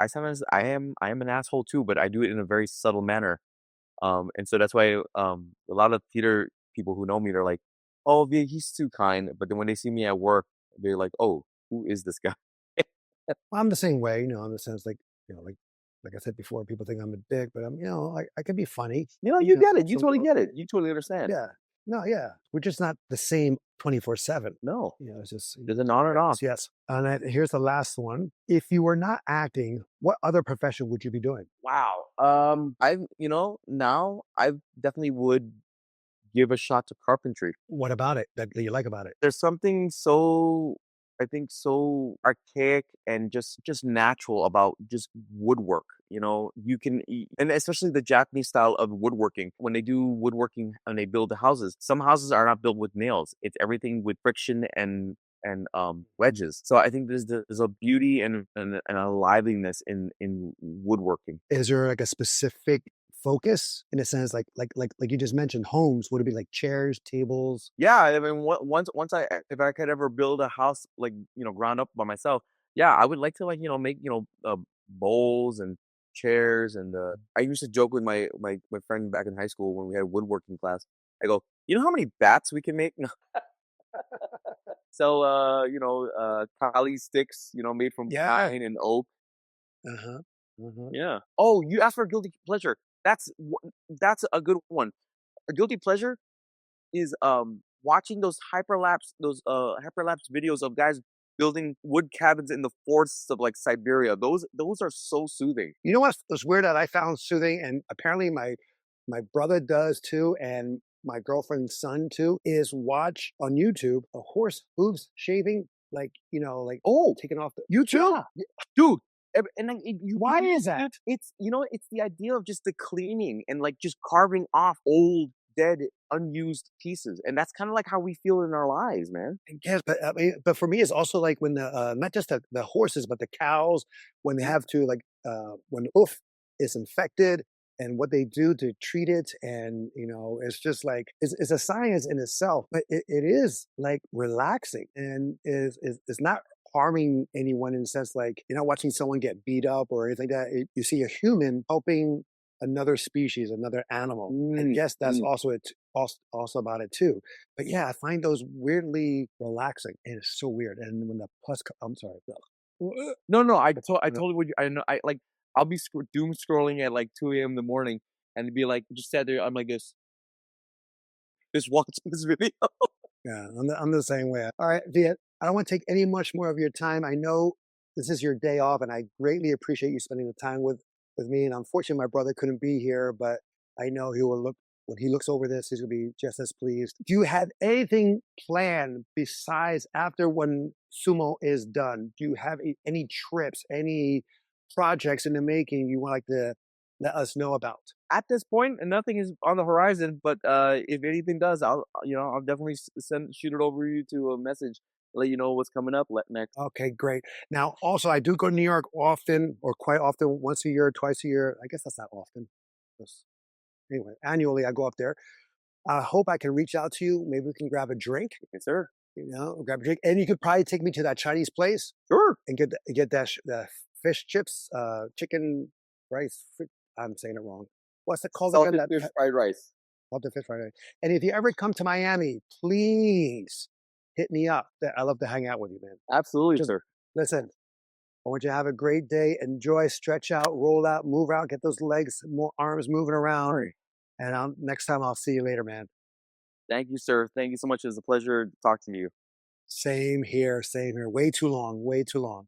sometimes I am an asshole too, but I do it in a very subtle manner. And so that's why a lot of theater people who know me, they're like, "Oh, he's too kind." But then when they see me at work, they're like, "Oh, who is this guy?" I'm the same way, in the sense like I said before, people think I'm a dick, but I can be funny. You get it. You So totally get it. You totally understand. yeah, no, yeah, we're just not the same 24/7. No, It's just there's an on and off. yes. And then here's the last one. If you were not acting, what other profession would you be doing? Wow. Now I definitely would give a shot to carpentry. What about it that you like about it? There's something so, I think, so archaic and just natural about just woodwork. And especially the Japanese style of woodworking. When they do woodworking and they build the houses, some houses are not built with nails. It's everything with friction and wedges. So I think there's a beauty and a liveliness in woodworking. Is there like a specific focus in a sense, like you just mentioned, homes? Would it be like chairs, tables? Yeah, I mean, once if I could ever build a house like ground up by myself, yeah, I would like to like make bowls and chairs and I used to joke with my friend back in high school when we had woodworking class. I go, you know how many bats we can make? Sell kali sticks, made from Yeah. pine and oak. Uh-huh. Uh-huh. Yeah. Oh, you asked for a guilty pleasure. That's a good one. A guilty pleasure is watching those hyperlapse videos of guys building wood cabins in the forests of like Siberia. Those are so soothing. You know what's weird that I found soothing, and apparently my brother does too, and my girlfriend's son too, is watch on YouTube a horse hooves shaving, like Oh, taking off the you too? yeah. Dude, and then Why is that? it's the idea of just the cleaning and like just carving off old, dead, unused pieces, and that's kind of like how we feel in our lives, man. I guess, but I mean, but for me, it's also like when the not just the horses, but the cows when they Mhm. have to when the hoof is infected and what they do to treat it, and it's just like it's a science in itself, but it is like relaxing and is not harming anyone in the sense like you're not watching someone get beat up or anything like that. You see a human helping another species, another animal, and Mm, yes, that's mm. also also about it too. But yeah, I find those weirdly relaxing, and it's so weird. And when the I'm sorry, No, no, I no. totally would. I know. I'll be doom scrolling at like 2 a.m. in the morning and be like, just sat there. I'm like this, just watching this video. Yeah, I'm the same way. All right, Viet, I don't want to take any much more of your time. I know this is your day off, and I greatly appreciate you spending the time with me. And unfortunately, my brother couldn't be here, but I know he will look when he looks over this. He's gonna be just as pleased. Do you have anything planned besides after when sumo is done? Do you have any trips, any projects in the making you would like to let us know about? At this point, nothing is on the horizon. But if anything does, I'll definitely shoot it over you to a message, let you know what's coming up. Let next. Okay, great. Now, also, I do go to New York often, or quite often, once a year, twice a year. I guess that's not often. Anyway, annually, I go up there. I hope I can reach out to you. Maybe we can grab a drink. Yes, sir. Grab a drink, and you could probably take me to that Chinese place Sure. and get the fish chips, chicken rice. I'm saying it wrong. What's it called again? Salted That fish fried rice. salted fish fried rice. And if you ever come to Miami, please hit me up. I love to hang out with you, man. Absolutely, Just sir. listen. I want you to have a great day. Enjoy, stretch out, roll out, move out, get those legs, more arms moving around. All right. And next time I'll see you later, man. Thank you, sir. Thank you so much. It was a pleasure to talk to you. Same here, same here. Way too long, way too long.